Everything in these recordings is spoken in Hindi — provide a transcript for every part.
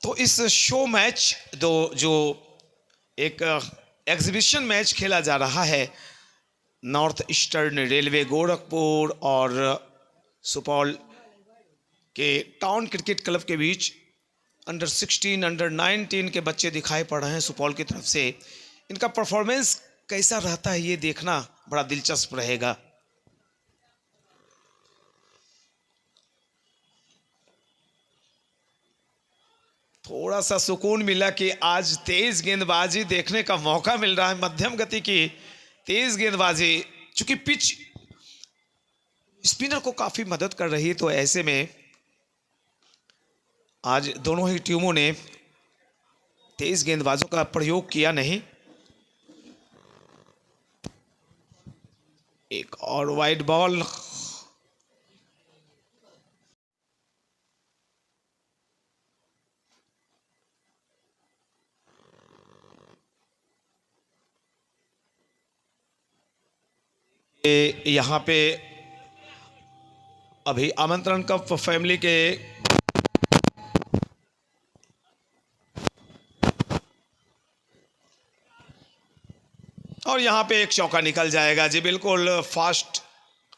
तो इस शो मैच दो जो एक एग्जीबिशन मैच खेला जा रहा है नॉर्थ ईस्टर्न रेलवे गोरखपुर और सुपौल के टाउन क्रिकेट क्लब के बीच अंडर 16 अंडर 19 के बच्चे दिखाई पड़ रहे हैं सुपौल की तरफ से। इनका परफॉर्मेंस कैसा रहता है ये देखना बड़ा दिलचस्प रहेगा। थोड़ा सा सुकून मिला कि आज तेज गेंदबाजी देखने का मौका मिल रहा है, मध्यम गति की तेज गेंदबाजी। चूंकि पिच स्पिनर को काफी मदद कर रही है, तो ऐसे में आज दोनों ही टीमों ने तेज गेंदबाजों का प्रयोग किया नहीं। एक और वाइड बॉल, यहाँ पे अभी आमंत्रण कप फैमिली के और यहाँ पे एक चौका निकल जाएगा जी। बिल्कुल फास्ट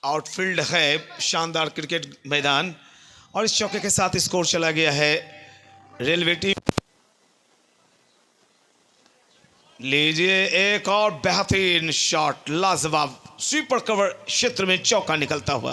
आउटफील्ड है, शानदार क्रिकेट मैदान, और इस चौके के साथ स्कोर चला गया है रेलवे टीम। लीजिए एक और बेहतरीन शॉट, लाजवाब स्वीपर कवर क्षेत्र में चौका निकलता हुआ।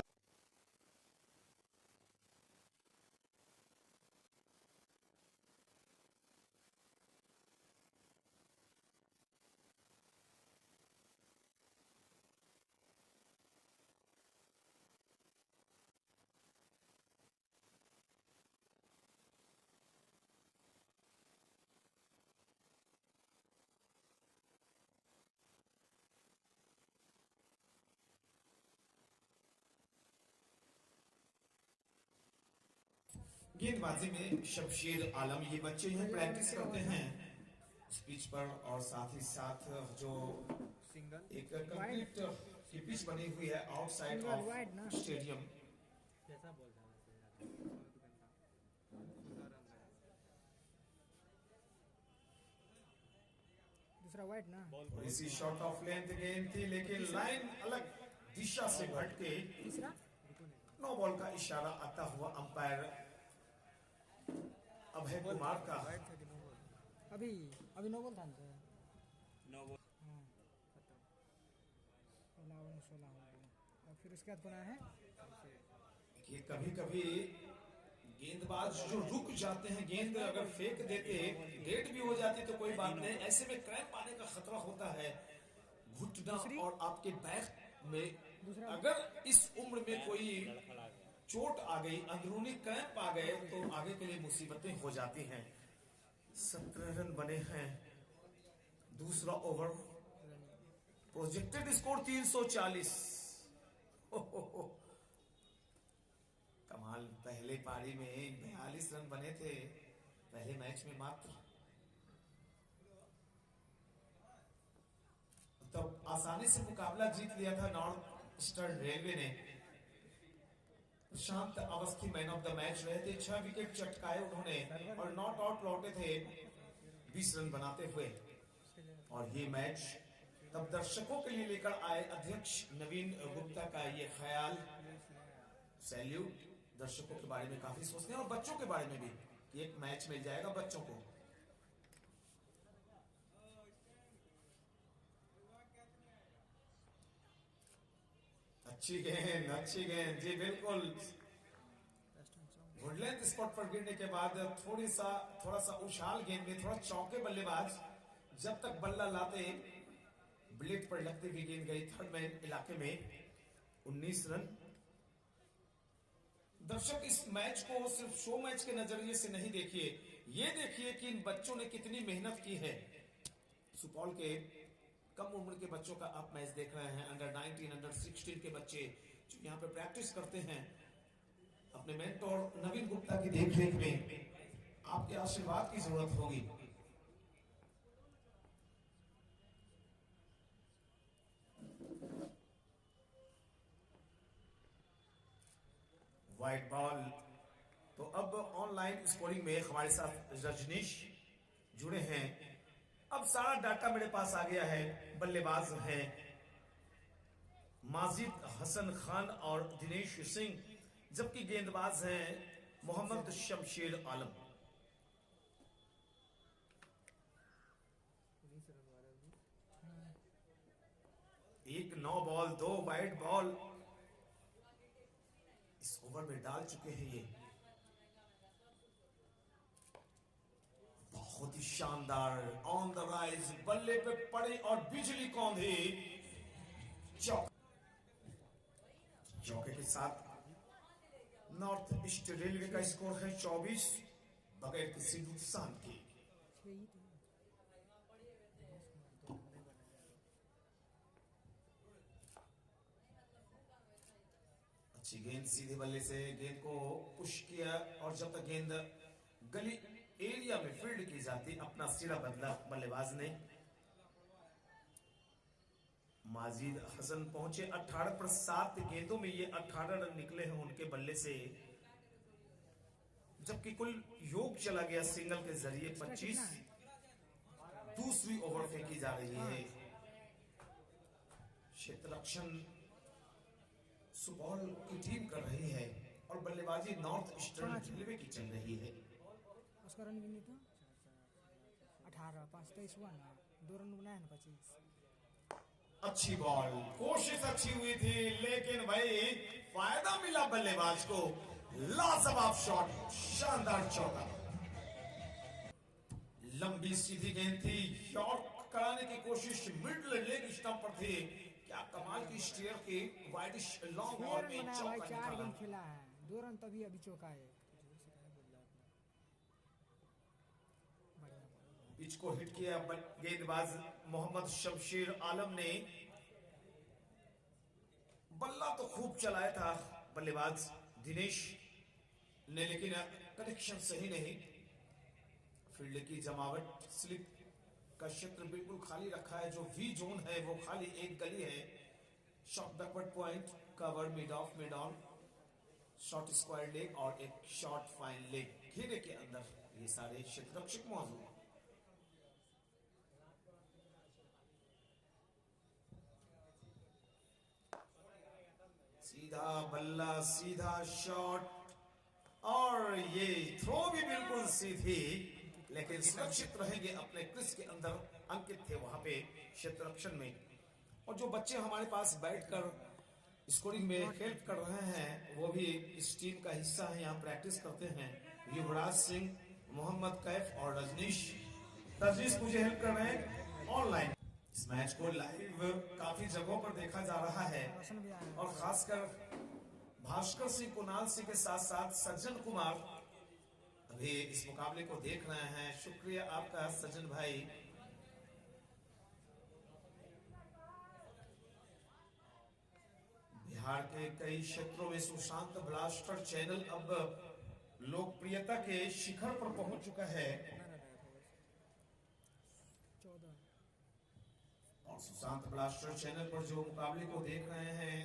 गेंदबाजी में शमशेर आलम, ये बच्चे जो है प्रैक्टिस करते हैं पिच पर, और साथ ही साथ जो एक कंक्रीट की पिच बनी हुई है आउटसाइड ऑफ स्टेडियम। दूसरा वाइड ना, इसी शॉट ऑफ लेंथ गेंद थी, लेकिन लाइन अलग दिशा से भटके। नो बॉल का इशारा आता हुआ अंपायर अभय कुमार का। अभी अभी नो बॉल था ना, नो बॉल। 16 और फिर उसके बाद कौन आया है कि कभी कभी गेंदबाज जो रुक जाते हैं, गेंद अगर फेंक देते डेट भी हो जाती तो कोई बात नहीं, ऐसे में क्रैम्प आने का खतरा होता है घुटना और आपके बैक में। अगर इस उम्र में कोई चोट आ गई, अंदरूनी क्रैम्प आ गए, तो आगे के लिए मुसीबतें हो जाती हैं। 17 रन बने हैं, दूसरा ओवर, प्रोजेक्टेड स्कोर 340। कमाल, पहले पारी में 42 रन बने थे पहले मैच में मात्र, तब आसानी से मुकाबला जीत लिया था नॉर्थ ईस्टर्न रेलवे ने। Prashant Awasthi man of the match रहे थे, 6 विकेट चटकाए उन्होंने और नॉट आउट लौटे थे 20 रन बनाते हुए। और ये मैच तब दर्शकों के लिए लेकर आए अध्यक्ष नवीन गुप्ता का ये ख्याल, सैल्यूट। दर्शकों के बारे में काफी सोचते हैं और बच्चों के बारे में भी कि एक मैच मिल जाएगा बच्चों को। अच्छी गेंद जी, बिल्कुल गुड लेंथ स्पॉट पर गिरने के बाद थोड़ा सा उछाल गेंद में, थोड़ा चौके बल्लेबाज जब तक बल्ला लाते, ब्लेड पर लगते हुए गेंद गई थर्ड मैन इलाके में। 19 रन। दर्शक इस मैच को सिर्फ शो मैच के नजरिए से नहीं देखिए, ये देखिए कि इन बच्चों ने कितनी मेहनत की है। सुपौल के कम उम्र के बच्चों का आप मैच देख रहे हैं, अंडर 19 अंडर 16 के बच्चे जो यहाँ पे प्रैक्टिस करते हैं अपने मेंटोर नवीन गुप्ता की देखरेख में। आपके आशीर्वाद की जरूरत होगी। वाइड बॉल, तो अब ऑनलाइन स्कोरिंग में हमारे साथ रजनीश जुड़े हैं। अब सारा डाटा मेरे पास आ गया है। बल्लेबाज हैं माजिद हसन खान और दिनेश सिंह, जबकि गेंदबाज हैं मोहम्मद शमशेर आलम। एक 9 बॉल 2 वाइड बॉल इस ओवर में डाल चुके हैं ये। बहुत ही शानदार ऑन द राइज, बल्ले पे पड़े और बिजली कौंधी। चौके के साथ नॉर्थ ईस्ट रेलवे का स्कोर है 24 बगैर किसी नुकसान के। अच्छी गेंद सीधे बल्ले से गेंद को पुश किया और जब तक गेंद गली एरिया में फील्ड की जाती अपना सिरा बदला बल्लेबाज ने। माजिद हसन पहुंचे 18 पर 7 गेंदों में ये 18 रन निकले हैं उनके बल्ले से, जबकि कुल योग चला गया सिंगल के जरिए 25। दूसरी ओवर फेंकी जा रही है। क्षेत्र रक्षण सुपौल की टीम कर रही है और बल्लेबाजी नॉर्थ ईस्टर्न रेलवे की चल रही है। उसका रन भी नहीं था। 18 5 23 हुआ ना, 2 रन बनाया ना 25। अच्छी बॉल, कोशिश अच्छी हुई थी लेकिन भाई फायदा मिला बल्लेबाज को। लाजवाब शॉट, शानदार चौका। लंबी सीधी गेंद थी, शॉट कराने की कोशिश मिडल लेग स्टंप पर थी। क्या कमाल की स्टीयर की वाइडिश लॉन्ग बॉल में चौका 4 गेंद निकाला। खेला है, 2 रन तभी अभी चौका है। पिच को हिट किया गेंदबाज मोहम्मद शमशेर आलम ने। बल्ला तो खूब चलाया था बल्लेबाज दिनेश ने, लेकिन कनेक्शन सही नहीं। फील्ड की जमावट, स्लिप का क्षेत्र बिल्कुल खाली रखा है। जो वी जोन है वो खाली एक गली है। Short backward point, cover, mid of, mid on, short square leg और एक शॉर्ट फाइन लेग। घेरे के अंदर ये सारे क्षेत्र रक्षक मौजूद। सीधा बल्ला, सीधा शॉट और ये थ्रो भी बिल्कुल सीधी, लेकिन सुरक्षित रहेंगे अपने क्रिस के अंदर। अंकित थे वहां पे क्षेत्र रक्षण में। और जो बच्चे हमारे पास बैठकर स्कोरिंग में हेल्प कर रहे हैं वो भी इस टीम का हिस्सा है, यहाँ प्रैक्टिस करते हैं। युवराज सिंह, मोहम्मद कैफ और रजनीश मुझे हेल्प कर रहे हैं ऑनलाइन। इस मैच को लाइव काफी जगहों पर देखा जा रहा है और खासकर भास्कर सिंह, कुणाल सिंह के साथ साथ सज्जन कुमार अभी इस मुकाबले को देख रहे हैं। शुक्रिया आपका सज्जन भाई। बिहार के कई क्षेत्रों में सुशांत ब्लास्टर चैनल अब लोकप्रियता के शिखर पर पहुंच चुका है। और सुशांत ब्लास्टर चैनल पर जो मुकाबले को देख रहे हैं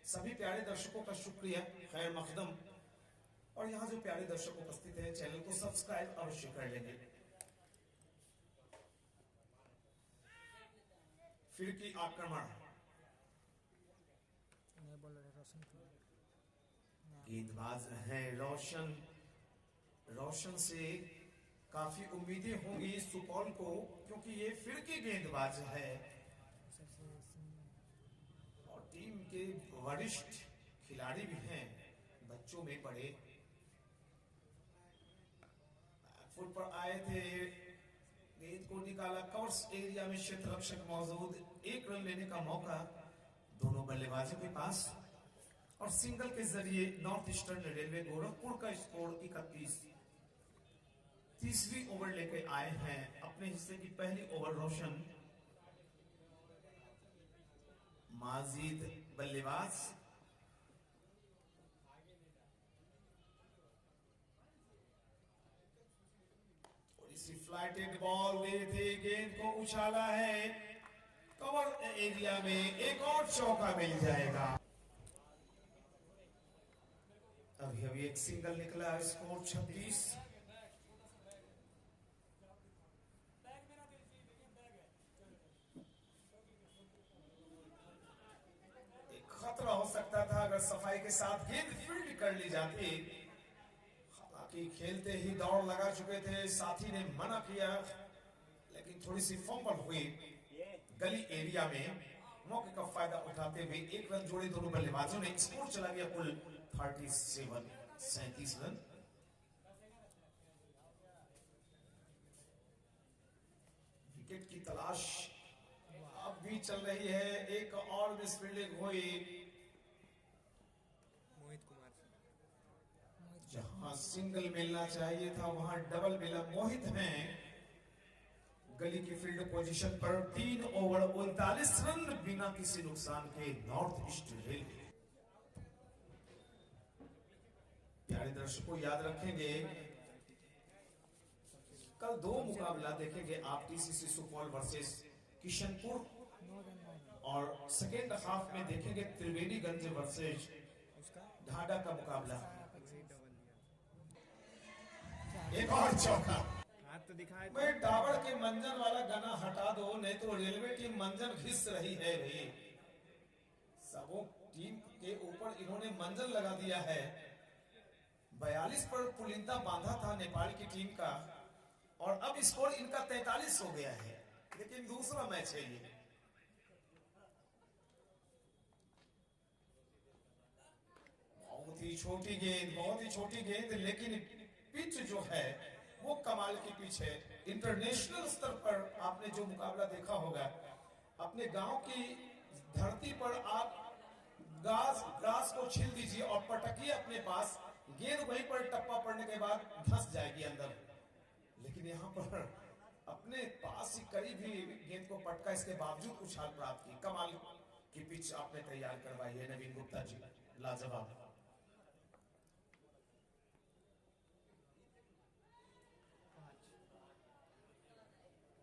सभी प्यारे दर्शकों का शुक्रिया, खैर मकदम। और यहाँ जो प्यारे दर्शक उपस्थित हैं चैनल को सब्सक्राइब अवश्य कर लेंगे। फिर की आक्रमण, गेंदबाज है रोशन। रोशन से काफी उम्मीदें होंगी सुपौल को, क्योंकि ये फिर की गेंदबाज है और टीम के वरिष्ठ खिलाड़ी भी हैं, बच्चों में बड़े। फुट पर आए थे, गेंद को निकाला, कवर्स एरिया में क्षेत्र रक्षक मौजूद। 1 रन लेने का मौका दोनों बल्लेबाजों के पास और सिंगल के जरिए नॉर्थ ईस्टर्न रेलवे गोरखपुर का स्कोर 31। तीसरी ओवर लेके आए हैं अपने हिस्से की पहली ओवर रोशन। माजिद बल्लेबाज, थोड़ी सी फ्लाइटेड बॉल दी थी, गेंद को उछाला है कवर एरिया में, एक और चौका मिल जाएगा। अभी अभी अभी एक सिंगल निकला, स्कोर 36। खतरा हो सकता था अगर सफाई के साथ गेंद फील्ड कर ली जाती। हालांकि खेलते ही दौड़ लगा चुके थे, साथी ने मना किया, लेकिन थोड़ी सी फंबल हुई गली एरिया में। मौके का फायदा उठाते हुए एक रन जोड़े दोनों बल्लेबाजों ने। स्कोर चला गया कुल 37 रन। विकेट की तलाश अब भी चल रही है। एक और मिस फील्डिंग हुई। मोहित कुमार जहां सिंगल मिलना चाहिए था वहां डबल मिला। मोहित हैं गली की फील्ड पोजीशन पर। 3 ओवर 39 रन बिना किसी नुकसान के नॉर्थ ईस्ट रेलवे। प्यारे दर्शकों याद रखेंगे कल 2 मुकाबला देखेंगे आप। TCC Supaul versus Kishanpur, 9 run 9 run. और सेकेंड हाफ में देखेंगे त्रिवेणीगंज वर्सेस उसका ढाडा का मुकाबला। वही डबल दिया। एक और चौका। हाथ तो दिखाए मैं डाबर के मंजन वाला गाना हटा दो, नहीं तो रेलवे टीम मंजन घिस रही है भाई। सबों टीम के ऊपर इन्होंने मंजन लगा दिया है। 42 पर पुलिंदा बांधा था नेपाल की टीम का, और अब स्कोर इनका 43 हो गया है। लेकिन दूसरा मैच है ये। बहुत ही छोटी गेंद, बहुत ही छोटी गेंद, लेकिन पिच जो है वो कमाल की पिच है। इंटरनेशनल स्तर पर आपने जो मुकाबला देखा होगा, अपने गांव की धरती पर आप ग्रास को छील दीजिए और पटकिए अपने पास, गेंद वहीं पर टप्पा पड़ने के बाद धंस जाएगी अंदर। लेकिन यहाँ पर अपने पास ही करीब ही गेंद को पटका, इसके बावजूद उछाल प्राप्त की। कमाल की पिच आपने तैयार करवाई है नवीन गुप्ता जी, लाजवाब।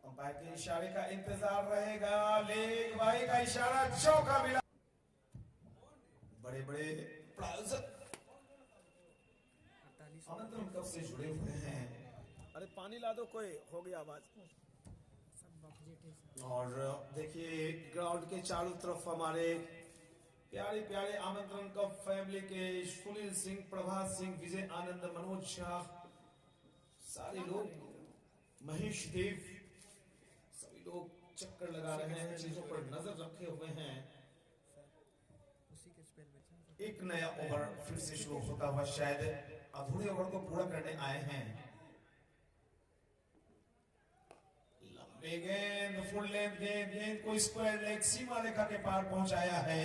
अंपायर के इशारे का इंतजार रहेगा। लेग भाई का इशारा, चौका मिला। बड़े बड़े आनंद कब से जुड़े हुए हैं। अरे पानी ला दो कोई, हो गया आवाज। सब बकजेट है सर। और देखिए ग्राउंड के चारों तरफ हमारे प्यारे प्यारे आमंत्रण कप फैमिली के सुनील सिंह, प्रभात सिंह, विजय आनंद, मनोज शाह, सारे लोग, महेश देव, सभी लोग चक्कर लगा रहे हैं, चीजों पर नजर रखे हुए हैं। उसी के स्पेल में एक नया ओवर फिर से शुरू होता हुआ, शायद अधूरे ओवर को पूरा करने आए हैं। लंबे गेंद, फुल लेंथ गेंद, गेंद को स्क्वायर लेग सीमा रेखा के पार पहुंचाया है।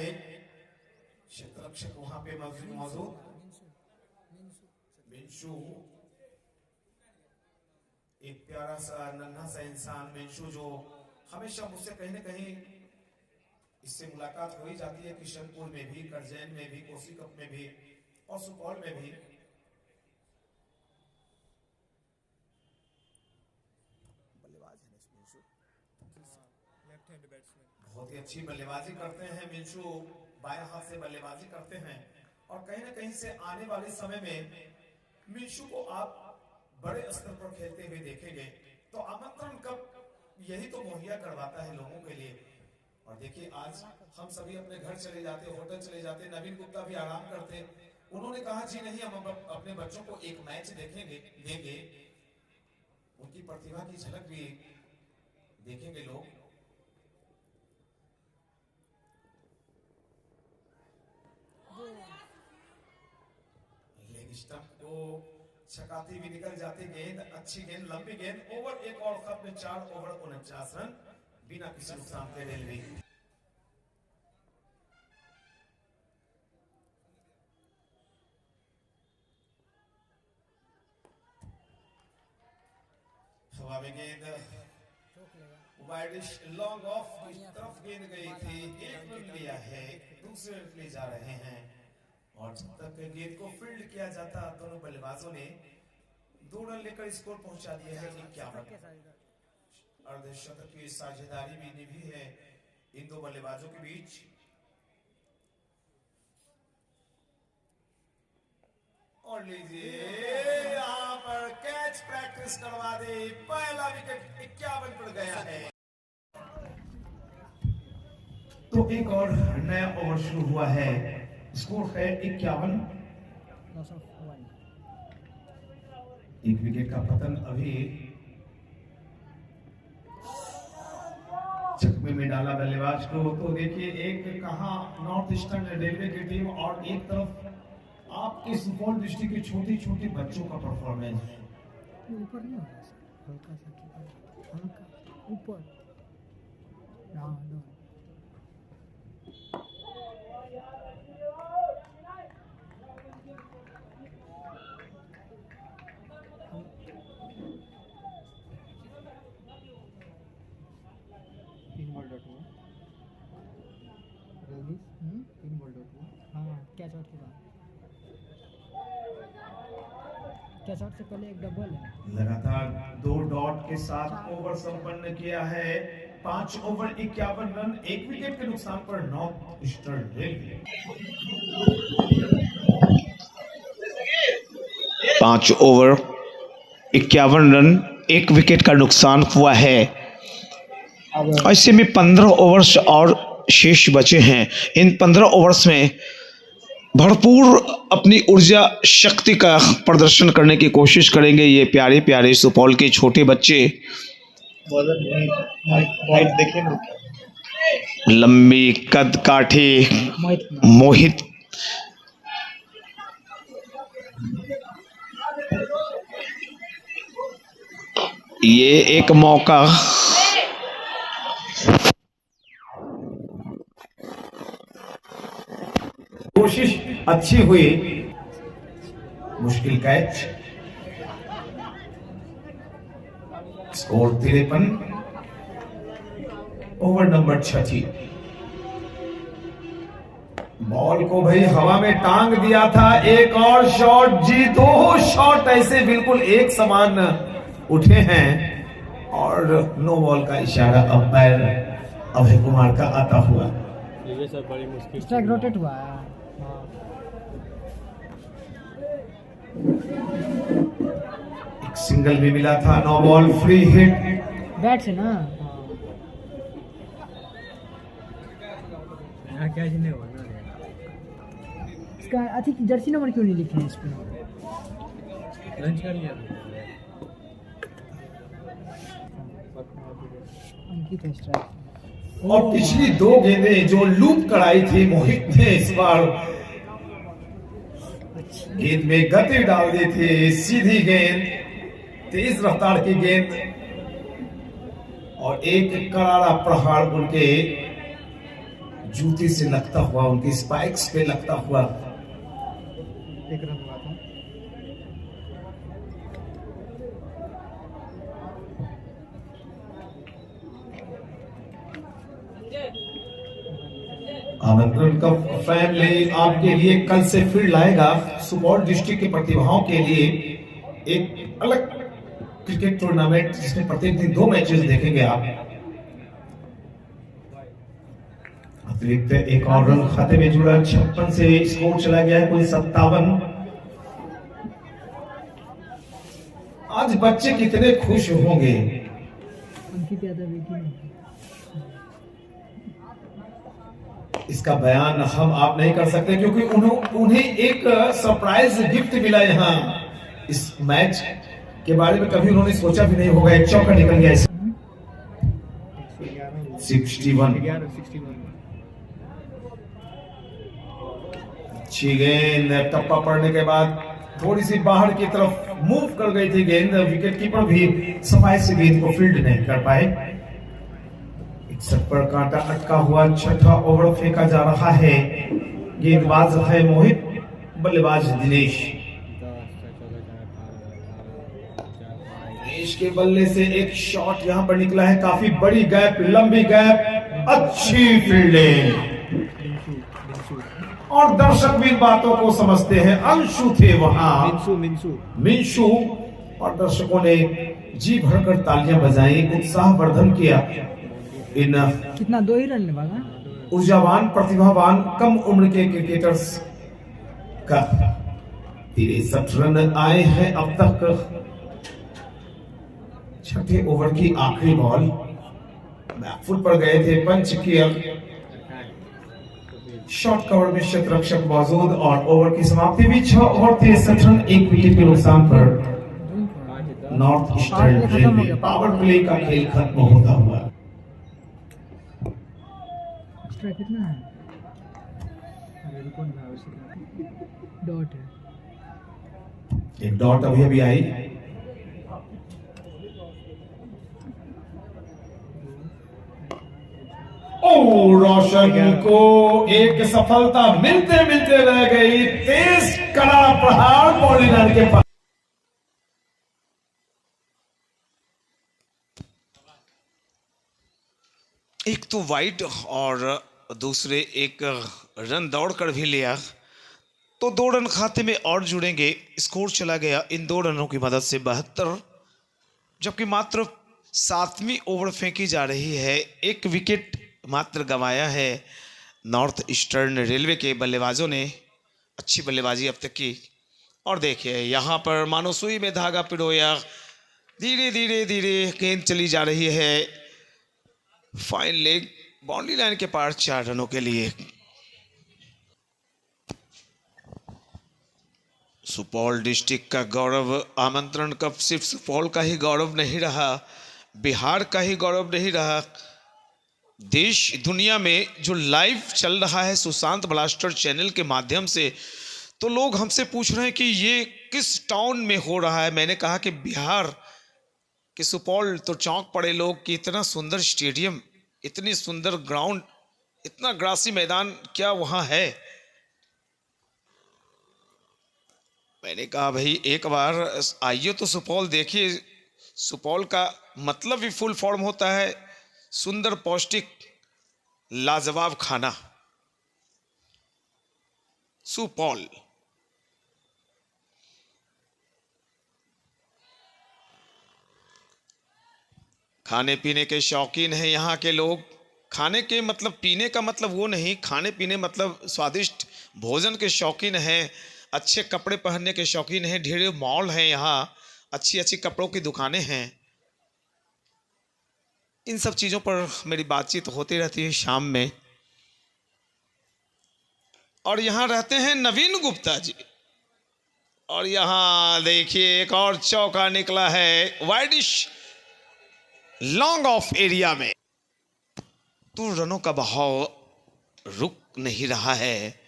क्षेत्ररक्षक वहां पे मौजूद मिंशू, एक प्यारा सा नन्हा सा इंसान मिंशू, जो हमेशा मुझसे कहीं न कहीं इससे मुलाकात हो ही जाती है। किशनपुर में भी, करजैन में भी, कोसी कप में भी और सुपौल में भी। बल्लेबाज है मिंशू, लेफ्ट हैंड बैट्समैन। बहुत ही अच्छी बल्लेबाजी करते हैं मिंशू, बाएं हाथ से बल्लेबाजी करते हैं। और कहीं न कहीं से आने वाले समय में मिंशू को आप बड़े स्तर पर खेलते हुए देखेंगे। तो आमंत्रण कप यही तो मुहैया करवाता है लोगों के लिए। और देखिए आज हम सभी अपने घर चले जाते, होटल चले जाते, नवीन गुप्ता भी आराम करते। उन्होंने कहा जी नहीं, हम अपने बच्चों को एक मैच देंगे, उनकी प्रतिभा की झलक भी देखेंगे लोग। लेग स्टंप को छकाती भी निकल जाती गेंद, अच्छी गेंद, लंबी गेंद। ओवर एक और खत्म, 4 ओवर 49 रन बिना किसी नुकसान के रेलवे। हवा में गेंद रोक लेगा। वाइडिश लॉन्ग ऑफ की तरफ गेंद गई थी। एक रन लिया है, दूसरे रन ले जा रहे हैं। और जब तक गेंद को फील्ड किया जाता, दोनों बल्लेबाजों ने 2 रन लेकर स्कोर पहुंचा दिया है 51। अर्धशतक की साझेदारी भी निभी है इन दो बल्लेबाजों के बीच। और लीजिए यहाँ पर कैच प्रैक्टिस करवा दी, पहला विकेट 51 पर गया है। तो एक और नया ओवर शुरू हुआ है, स्कोर है 51। Loss of 1। एक विकेट का पतन अभी चकमे में डाला बल्लेबाज को। तो देखिए एक कहां नॉर्थ ईस्टर्न रेलवे की टीम और एक तरफ आपके सुपौल डिस्ट्रिक्ट के छोटे छोटे बच्चों का परफॉर्मेंस। ऊपर नहीं हो रहा सर, हल्का सा हल्का ऊपर। हाँ नो हाँ कैच आउट के बाद, कैच आउट से पहले एक डबल है। लगातार 2 डॉट के साथ ओवर संपन्न किया है। 5 ओवर 51 रन, 1 विकेट के नुकसान पर north eastern railway. 5 over 51 run, 1 wicket का नुकसान हुआ है। ऐसे में 15 ओवर्स और शेष बचे हैं। इन 15 ओवर्स में भरपूर अपनी ऊर्जा शक्ति का प्रदर्शन करने की कोशिश करेंगे ये प्यारे प्यारे सुपौल के छोटे बच्चे। लंबी कद काठी मोहित ये एक मौका कोशिश अच्छी हुई, मुश्किल catch. Score 53, over number 36। Ball को भाई हवा में टांग दिया था, एक और शॉट जी, 2 शॉट ऐसे बिल्कुल एक समान उठे हैं और नो बॉल का इशारा अंपायर अभय कुमार का आता हुआ। स्ट्राइक रोटेट हुआ है। एक सिंगल भी मिला था, no ball free hit. Bat से ना क्या जिन्हें होना इसका अच्छी जर्सी नंबर क्यों नहीं लिखे हैं इस पे? लंच कर लिया अंकित है स्ट्राइक। और पिछली 2 गेंदें जो लूप कराई थी मोहित ने, इस बार गेंद में गति डाल दी थी। सीधी गेंद, तेज रफ्तार की गेंद और एक करारा प्रहार उनके जूते से लगता हुआ, उनकी स्पाइक्स पे लगता हुआ। एक रन हुआ था। आमंत्रण कप फैमिली आपके लिए कल से फिर लाएगा सुपौल डिस्ट्रिक्ट के प्रतिभाओं के लिए एक अलग क्रिकेट टूर्नामेंट, जिसमें प्रत्येक दिन 2 मैचेस देखेंगे आप। अतिरिक्त एक और रन खाते में जुड़ा, 56 से स्कोर चला गया है कुल 57। आज बच्चे कितने खुश होंगे। अंकित यादव बेटी नहीं। इसका बयान हम आप नहीं कर सकते, क्योंकि उन्हें एक सरप्राइज गिफ्ट मिला यहाँ। इस मैच के बारे में कभी उन्होंने सोचा भी नहीं होगा। एक चौका निकल गया। 61। अच्छी गेंद, टप्पा पड़ने के बाद थोड़ी सी बाहर की तरफ मूव कर गई थी गेंद। विकेट कीपर भी सफाई से गेंद को फील्ड नहीं कर पाए। 61 पर कांटा अटका हुआ, 6ठा ओवर फेंका जा रहा है। गेंदबाज है मोहित, बल्लेबाज दिनेश। दिनेश के बल्ले से एक शॉट यहां पर निकला है, काफी बड़ी गैप, लंबी गैप, अच्छी फील्डिंग। और दर्शक भी इन बातों को समझते हैं। अंशु थे वहां, मिंशु, और दर्शकों ने जी भरकर तालियां बजाई, उत्साहवर्धन किया। इन कितना 2 ही रन भागा। ऊर्जावान, प्रतिभावान, कम उम्र के क्रिकेटर्स का 63 रन आए हैं अब तक। छठे ओवर की आखिरी बॉल, बैकफुट पर गए थे, पंच किया, शॉर्ट कवर में शतरक्षक मौजूद और ओवर की समाप्ति भी 6 ओवर 63 रन 1 विकेट के नुकसान पर north eastern railway. Power play का खेल खत्म होता हुआ। एक्स्ट्रा कितना है? डॉट है। एक डॉट अभी अभी आई। ओ, रोशन को एक सफलता मिलते मिलते रह गई। तेज कड़ा प्रहार बॉडी लाइन के पास। एक तो वाइड और दूसरे एक रन दौड़ कर भी लिया, तो 2 रन खाते में और जुड़ेंगे। स्कोर चला गया इन 2 रनों की मदद से 72, जबकि मात्र 7वीं ओवर फेंकी जा रही है। 1 विकेट मात्र गंवाया है नॉर्थ ईस्टर्न रेलवे के बल्लेबाजों ने। अच्छी बल्लेबाजी अब तक की। और देखिए यहाँ पर मानो सुई में धागा पिरोया, धीरे धीरे धीरे गेंद चली जा रही है फाइन लेग बाउंड्री लाइन के पार 4 रनों के लिए। सुपौल डिस्ट्रिक्ट का गौरव आमंत्रण कप सिर्फ सुपौल का ही गौरव नहीं रहा, बिहार का ही गौरव नहीं रहा, देश दुनिया में जो लाइव चल रहा है सुशांत ब्लास्टर चैनल के माध्यम से, तो लोग हमसे पूछ रहे हैं कि ये किस टाउन में हो रहा है। मैंने कहा कि बिहार के सुपौल। तो चौंक पड़े लोग कि इतना सुंदर स्टेडियम, इतनी सुंदर ग्राउंड, इतना ग्रासी मैदान क्या वहाँ है। मैंने कहा भाई एक बार आइए तो सुपौल देखिए। सुपौल का मतलब भी फुल फॉर्म होता है सुंदर, पौष्टिक, लाजवाब खाना। सुपौल खाने पीने के शौकीन हैं यहाँ के लोग। खाने के मतलब पीने का मतलब वो नहीं, खाने पीने मतलब स्वादिष्ट भोजन के शौकीन हैं, अच्छे कपड़े पहनने के शौकीन हैं। ढेर मॉल हैं यहाँ, अच्छी अच्छी कपड़ों की दुकानें हैं। इन सब चीज़ों पर मेरी बातचीत होती रहती है शाम में। और यहाँ रहते हैं नवीन गुप्ता जी, और यहाँ देखिए एक और चौका निकला है वाइडिश लॉन्ग ऑफ एरिया में। तो रनों का बहाव रुक नहीं रहा है।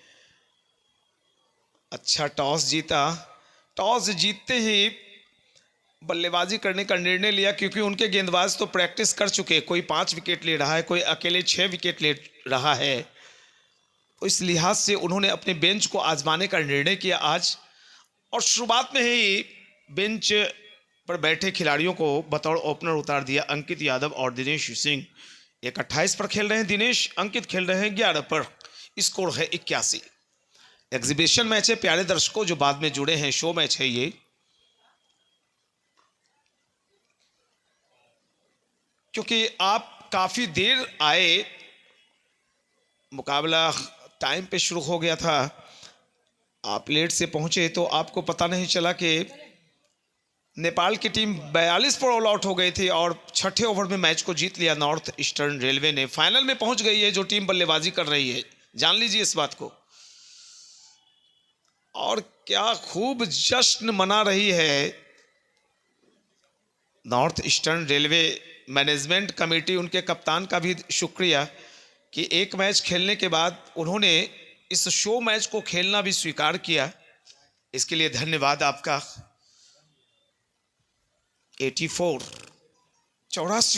अच्छा टॉस जीता, टॉस जीतते ही बल्लेबाजी करने का निर्णय लिया, क्योंकि उनके गेंदबाज तो प्रैक्टिस कर चुके, कोई 5 विकेट ले रहा है, कोई अकेले 6 विकेट ले रहा है। तो इस लिहाज से उन्होंने अपने बेंच को आजमाने का निर्णय किया आज। और शुरुआत में ही बेंच पर बैठे खिलाड़ियों को बतौर ओपनर उतार दिया अंकित यादव और दिनेश सिंह। एक 28 पर खेल रहे हैं दिनेश, अंकित खेल रहे हैं 11 पर। स्कोर है 81। एग्जीबिशन मैच है प्यारे दर्शकों जो बाद में जुड़े हैं, शो मैच है ये, क्योंकि आप काफी देर आए, मुकाबला टाइम पे शुरू हो गया था, आप लेट से पहुंचे तो आपको पता नहीं चला कि नेपाल की टीम 42 पर ऑल आउट हो गई थी और छठे ओवर में मैच को जीत लिया नॉर्थ ईस्टर्न रेलवे ने। फाइनल में पहुंच गई है जो टीम बल्लेबाजी कर रही है, जान लीजिए इस बात को। और क्या खूब जश्न मना रही है north eastern railway management committee. उनके कप्तान का भी शुक्रिया कि एक मैच खेलने के बाद उन्होंने इस शो मैच को खेलना भी स्वीकार किया, इसके लिए धन्यवाद आपका। 84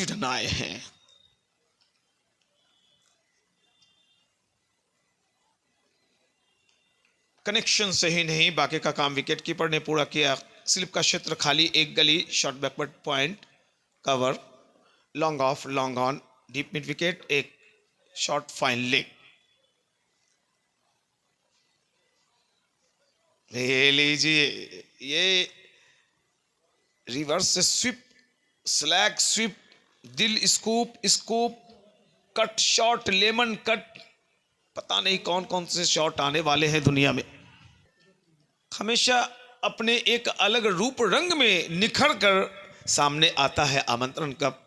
रन आए हैं। कनेक्शन सही नहीं, बाकी का काम विकेट कीपर ने पूरा किया। स्लिप का क्षेत्र खाली, एक गली, short backward point, cover, long off, long on, deep mid wicket, एक शॉर्ट फाइन लेग। ये लीजिए, ये रिवर्स स्विप, स्लैग स्विप, दिल scoop, scoop, cut shot, lemon cut, पता नहीं कौन कौन से शॉट आने वाले हैं दुनिया में। हमेशा अपने एक अलग रूप रंग में निखर कर सामने आता है आमंत्रण कप।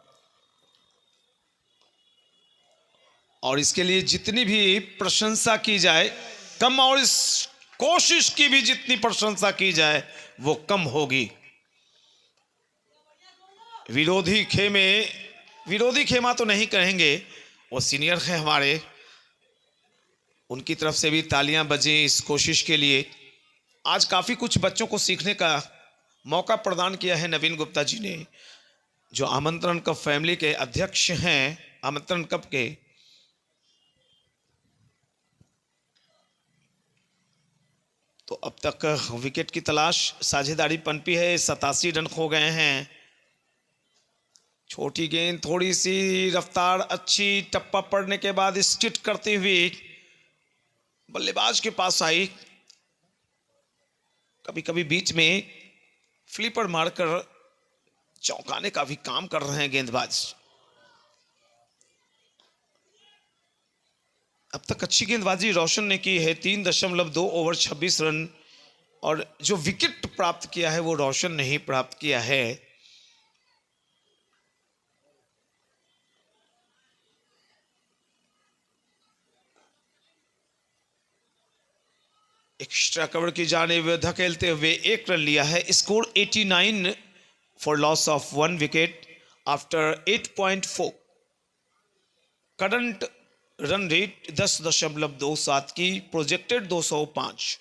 और इसके लिए जितनी भी प्रशंसा की जाए कम, और इस कोशिश की भी जितनी प्रशंसा की जाए वो कम होगी। विरोधी खेमा तो नहीं कहेंगे, वो सीनियर है हमारे, उनकी तरफ से भी तालियां बजी इस कोशिश के लिए। आज काफी कुछ बच्चों को सीखने का मौका प्रदान किया है नवीन गुप्ता जी ने, जो आमंत्रण कप फैमिली के अध्यक्ष हैं आमंत्रण कप के। तो अब तक विकेट की तलाश, साझेदारी पनपी है, 87 रन खो गए हैं। छोटी गेंद, थोड़ी सी रफ्तार अच्छी, टप्पा पड़ने के बाद स्किट करती हुई बल्लेबाज के पास आई। कभी कभी बीच में फ्लिपर मारकर चौंकाने का भी काम कर रहे हैं गेंदबाज। अब तक अच्छी गेंदबाजी रोशन ने की है, 3.2 ओवर 26 रन, और जो विकेट प्राप्त किया है वो रोशन ने ही प्राप्त किया है। एक्स्ट्रा कवर की जानिब धकेलते हुए 1 रन लिया है। Score 89 for loss of 1 wicket after 8.4। Current run rate 10.27 की, प्रोजेक्टेड 205।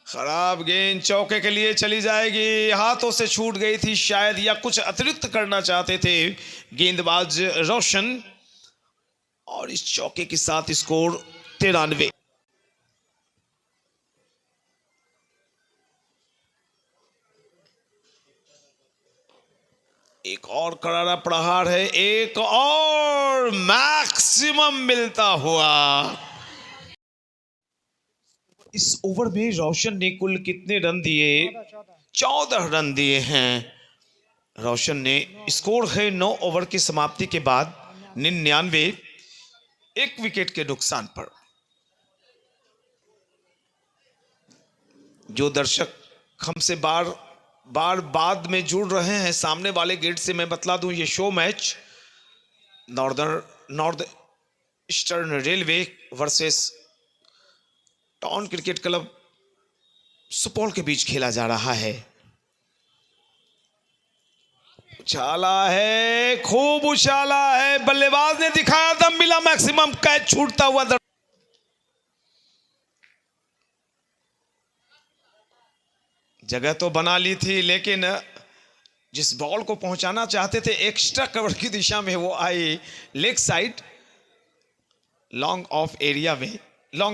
खराब गेंद चौके के लिए चली जाएगी, हाथों से छूट गई थी शायद, या कुछ अतिरिक्त करना चाहते थे गेंदबाज रोशन, और इस चौके के साथ स्कोर 93। एक और करारा प्रहार है, एक और मैक्सिमम मिलता हुआ। इस ओवर में रोशन ने कुल कितने रन दिए? 14 रन दिए हैं रोशन ने। स्कोर है 9 ओवर की समाप्ति के बाद 99, 1 विकेट के नुकसान पर। जो दर्शक हमसे बार बाद में जुड़ रहे हैं सामने वाले गेट से, मैं बतला दूं ये show match north eastern railway versus town cricket club Supaul के बीच खेला जा रहा है। उछाला है, खूब उछाला है, बल्लेबाज ने दिखाया दम, मिला मैक्सिमम, कैच छूटता हुआ जगह तो बना ली थी, लेकिन जिस बॉल को पहुंचाना चाहते थे एक्स्ट्रा कवर की दिशा में, वो आई leg side, long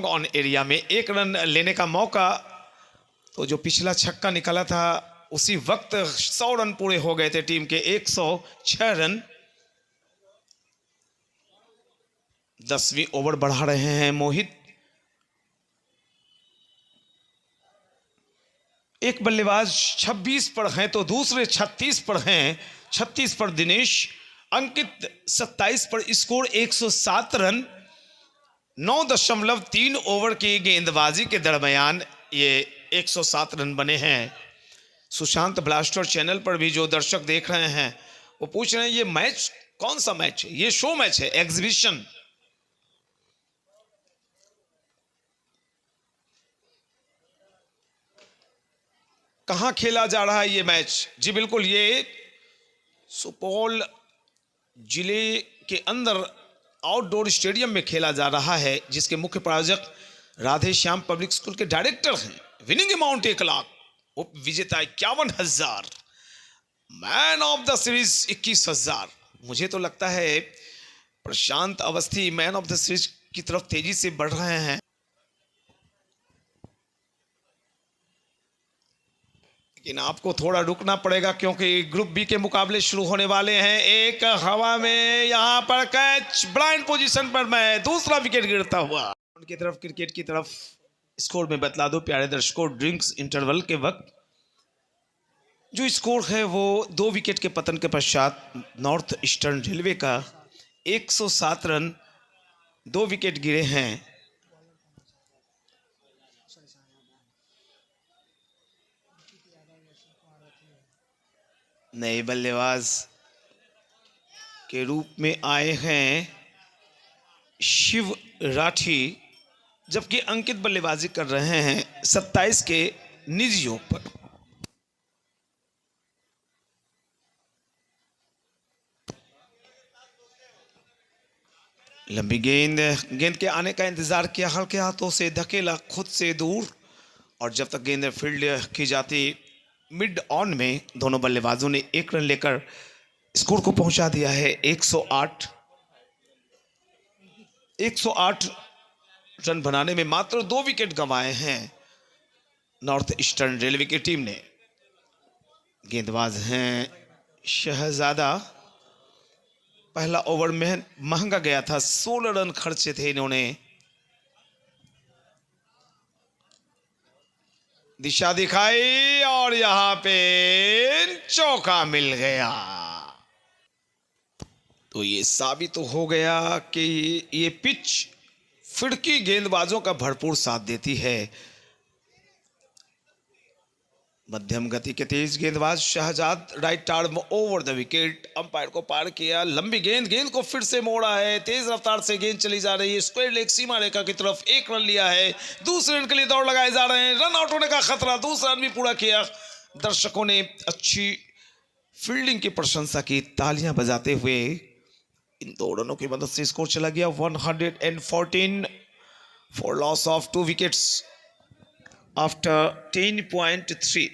on area में 1 रन लेने का मौका। तो जो पिछला छक्का निकला था उसी वक्त 100 रन पूरे हो गए थे टीम के, 106 रन। 10वीं ओवर बढ़ा रहे हैं मोहित। एक बल्लेबाज 26 पर हैं तो दूसरे 36 पर हैं। 36 पर दिनेश, अंकित 27 पर। Score 107 run. 9.3 ओवर की गेंदबाजी के दरमियान ये 107 रन बने हैं। सुशांत ब्लास्टर चैनल पर भी जो दर्शक देख रहे हैं वो पूछ रहे हैं ये मैच कौन सा मैच है? ये शो मैच है, एग्जीबिशन। कहां खेला जा रहा है ये मैच? जी बिल्कुल, ये सुपौल जिले के अंदर आउटडोर स्टेडियम में खेला जा रहा है, जिसके मुख्य प्रायोजक राधे श्याम पब्लिक स्कूल के डायरेक्टर हैं। विनिंग अमाउंट 1 लाख, उप विजेता 51,000, मैन ऑफ द सीरीज 21,000। मुझे तो लगता है Prashant Awasthi man of the series की तरफ तेजी से बढ़ रहे हैं। लेकिन आपको थोड़ा रुकना पड़ेगा क्योंकि ग्रुप बी के मुकाबले शुरू होने वाले हैं। एक हवा में यहां पर कैच, ब्लाइंड पोजीशन पर मैं, दूसरा विकेट गिरता हुआ उनकी तरफ, क्रिकेट की तरफ। स्कोर में बतला दो प्यारे दर्शकों, ड्रिंक्स इंटरवल के वक्त जो स्कोर है वो 2 विकेट के पतन के पश्चात नॉर्थ ईस्टर्न रेलवे का 107 रन, 2 विकेट गिरे हैं। नए बल्लेबाज के रूप में आए हैं शिव राठी, जबकि अंकित बल्लेबाजी कर रहे हैं 27 के निजियों पर। लंबी गेंद के आने का इंतजार किया, हल्के हाथों से धकेला खुद से दूर, और जब तक गेंद फील्ड की जाती मिड ऑन में दोनों बल्लेबाजों ने एक रन लेकर स्कोर को पहुंचा दिया है 108 रन बनाने में मात्र 2 विकेट गंवाए हैं नॉर्थ ईस्टर्न रेलवे की टीम ने। गेंदबाज हैं शहजादा। पहला ओवर में महंगा गया था, 16 रन खर्चे थे इन्होंने। दिशा दिखाई और यहां पे चौका मिल गया। तो ये साबित तो हो गया कि ये पिच फिरकी गेंदबाजों का भरपूर साथ देती है। मध्यम गति के तेज गेंदबाज Shahzad right arm over the wicket, umpire को पार किया। लंबी गेंद को फिर से मोड़ा है, तेज रफ्तार से गेंद चली जा रही है स्क्वायर लेग सीमा रेखा की तरफ। 1 रन लिया है, दूसरे रन के लिए दौड़ लगाए जा रहे हैं, रन आउट होने का खतरा। दूसरा रन भी पूरा किया। दर्शकों ने अच्छी फील्डिंग की प्रशंसा की, तालियां बजाते हुए। इन 2 रनों की मदद से स्कोर चला गया 114 for loss of 2 wickets after 10.3।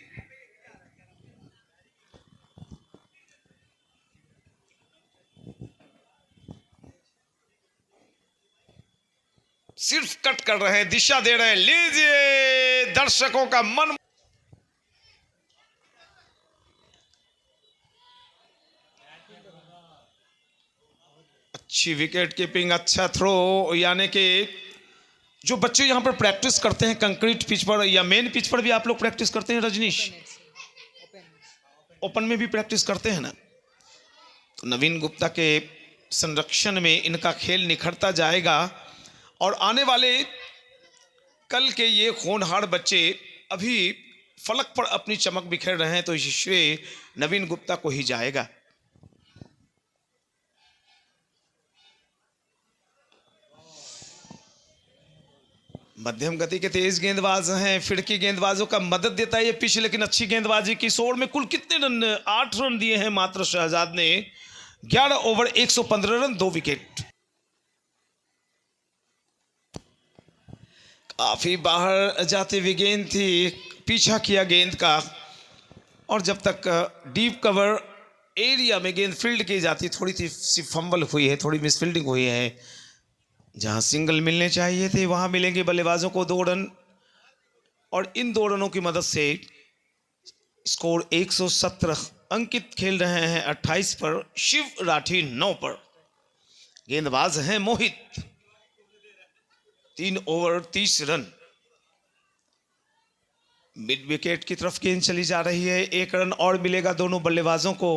सिर्फ कट कर रहे हैं, दिशा दे रहे हैं। लीजिए दर्शकों का मन। अच्छी विकेट कीपिंग, अच्छा थ्रो, यानी कि जो बच्चे यहां पर प्रैक्टिस करते हैं कंक्रीट पिच पर या मेन पिच पर भी आप लोग प्रैक्टिस करते हैं रजनीश? ओपन में भी प्रैक्टिस करते हैं ना। तो नवीन गुप्ता के संरक्षण में इनका खेल निखरता जाएगा और आने वाले कल के ये होनहार बच्चे अभी फलक पर अपनी चमक बिखेर रहे हैं, तो ये श्रेय नवीन गुप्ता को ही जाएगा। मध्यम गति के तेज गेंदबाज हैं, फिरकी गेंदबाजों का मदद देता है ये पिच, लेकिन अच्छी गेंदबाजी की। इस ओवर में कुल कितने रन? 8 रन दिए हैं मात्र शहजाद ने। 11 ओवर 115 रन, 2 विकेट। काफी बाहर जाती हुई गेंद थी, पीछा किया गेंद का, और जब तक डीप कवर एरिया में गेंद फील्ड की जाती, थोड़ी सी फंबल हुई है, थोड़ी मिसफील्डिंग हुई है। जहां सिंगल मिलने चाहिए थे वहां मिलेंगे बल्लेबाजों को 2 रन, और इन 2 रनों की मदद से स्कोर 117। अंकित खेल रहे हैं 28 पर, शिव राठी 9 पर। गेंदबाज हैं मोहित। 3 ओवर 30 रन। मिड विकेट की तरफ गेंद चली जा रही है। 1 रन और मिलेगा दोनों बल्लेबाजों को।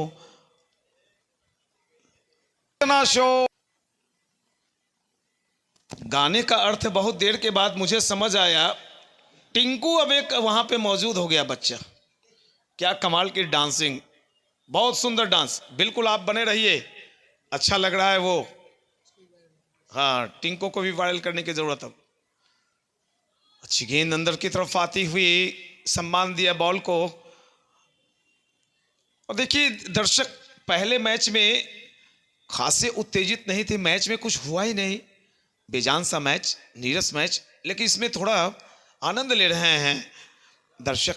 शो गाने का अर्थ बहुत देर के बाद मुझे समझ आया। टिंकू अब एक वहां पे मौजूद हो गया बच्चा। क्या कमाल की डांसिंग, बहुत सुंदर डांस। बिल्कुल आप बने रहिए, अच्छा लग रहा है वो। हाँ, टिंकू को भी वायरल करने की जरूरत है। अच्छी गेंद अंदर की तरफ आती हुई, सम्मान दिया बॉल को। और देखिए दर्शक पहले मैच में खासे उत्तेजित नहीं थे, मैच में कुछ हुआ ही नहीं, बेजान सा मैच, नीरस मैच, लेकिन इसमें थोड़ा आनंद ले रहे हैं दर्शक।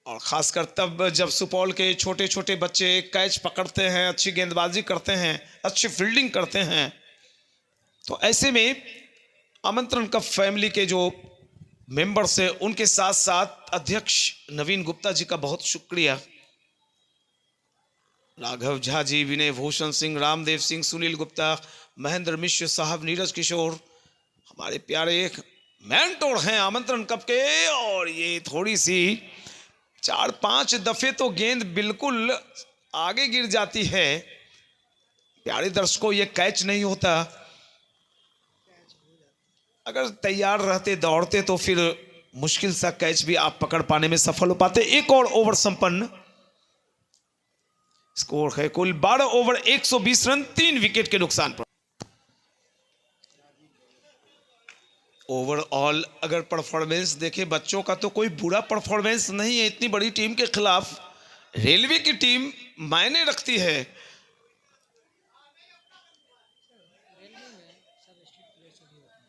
और खासकर तब जब सुपौल के छोटे छोटे बच्चे कैच पकड़ते हैं, अच्छी गेंदबाजी करते हैं, अच्छी फील्डिंग करते हैं, तो ऐसे में आमंत्रण कप फैमिली के जो मेंबर्स हैं उनके साथ साथ अध्यक्ष नवीन गुप्ता जी का बहुत शुक्रिया। राघव झा जी, विनय भूषण सिंह, रामदेव सिंह, सुनील गुप्ता, महेंद्र मिश्र साहब, नीरज किशोर, हमारे प्यारे एक मेंटोर हैं आमंत्रण कप के। और ये थोड़ी सी 4-5 दफे तो गेंद बिल्कुल आगे गिर जाती है। प्यारे दर्शकों, ये कैच नहीं होता। अगर तैयार रहते, दौड़ते, तो फिर मुश्किल सा कैच भी आप पकड़ पाने में सफल हो पाते। 1 और ओवर संपन्न। स्कोर है कुल 12 ओवर 120 रन, 3 विकेट के नुकसान पर। ओवरऑल अगर परफॉर्मेंस देखें बच्चों का तो कोई बुरा परफॉर्मेंस नहीं है। इतनी बड़ी टीम के खिलाफ रेलवे की टीम मायने रखती है।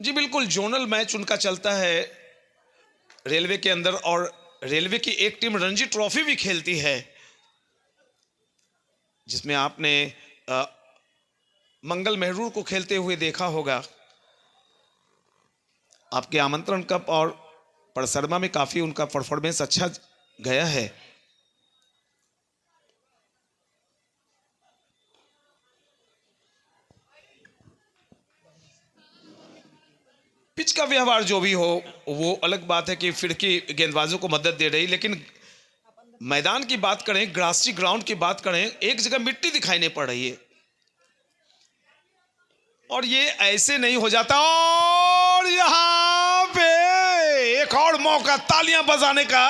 जी बिल्कुल, जोनल मैच उनका चलता है रेलवे के अंदर, और रेलवे की एक टीम रणजी ट्रॉफी भी खेलती है, जिसमें आपने मंगल मेहरूर को खेलते हुए देखा होगा। आपके आमंत्रण कप और परसरमा में काफी उनका परफॉर्मेंस अच्छा गया है। पिच का व्यवहार जो भी हो, वो अलग बात है कि फिरकी गेंदबाजों को मदद दे रही, लेकिन मैदान की बात करें, ग्रासी ग्राउंड की बात करें, एक जगह मिट्टी दिखाई नहीं पड़ रही है, और ये ऐसे नहीं हो जाता। और यहां पे एक और मौका तालियां बजाने का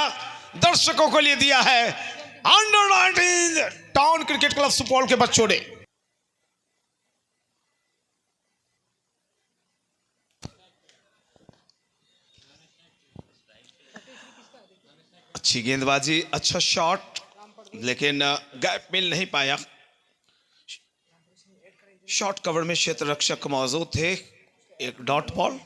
दर्शकों को लिए दिया है under 19 town cricket club Supaul के बच्चों ने। अच्छी गेंदबाजी, अच्छा शॉट, लेकिन गैप मिल नहीं पाया। शॉट कवर में क्षेत्र रक्षक मौजूद थे। एक डॉट बॉल।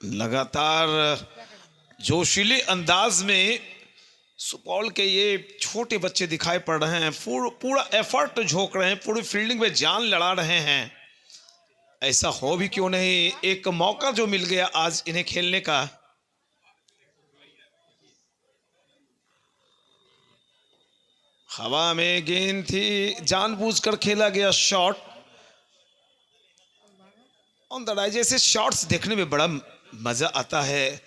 लगातार जोशीले अंदाज में सुपौल के ये छोटे बच्चे दिखाई पड़ रहे हैं। पूरा एफर्ट झोंक रहे हैं, पूरी फील्डिंग में जान लड़ा रहे हैं। ऐसा हो भी क्यों नहीं, एक मौका जो मिल गया आज इन्हें खेलने का। हवा में गेंद थी, जानबूझकर खेला गया शॉट ऑन द राइज। ऐसे शॉट्स देखने में बड़ा मजा आता है,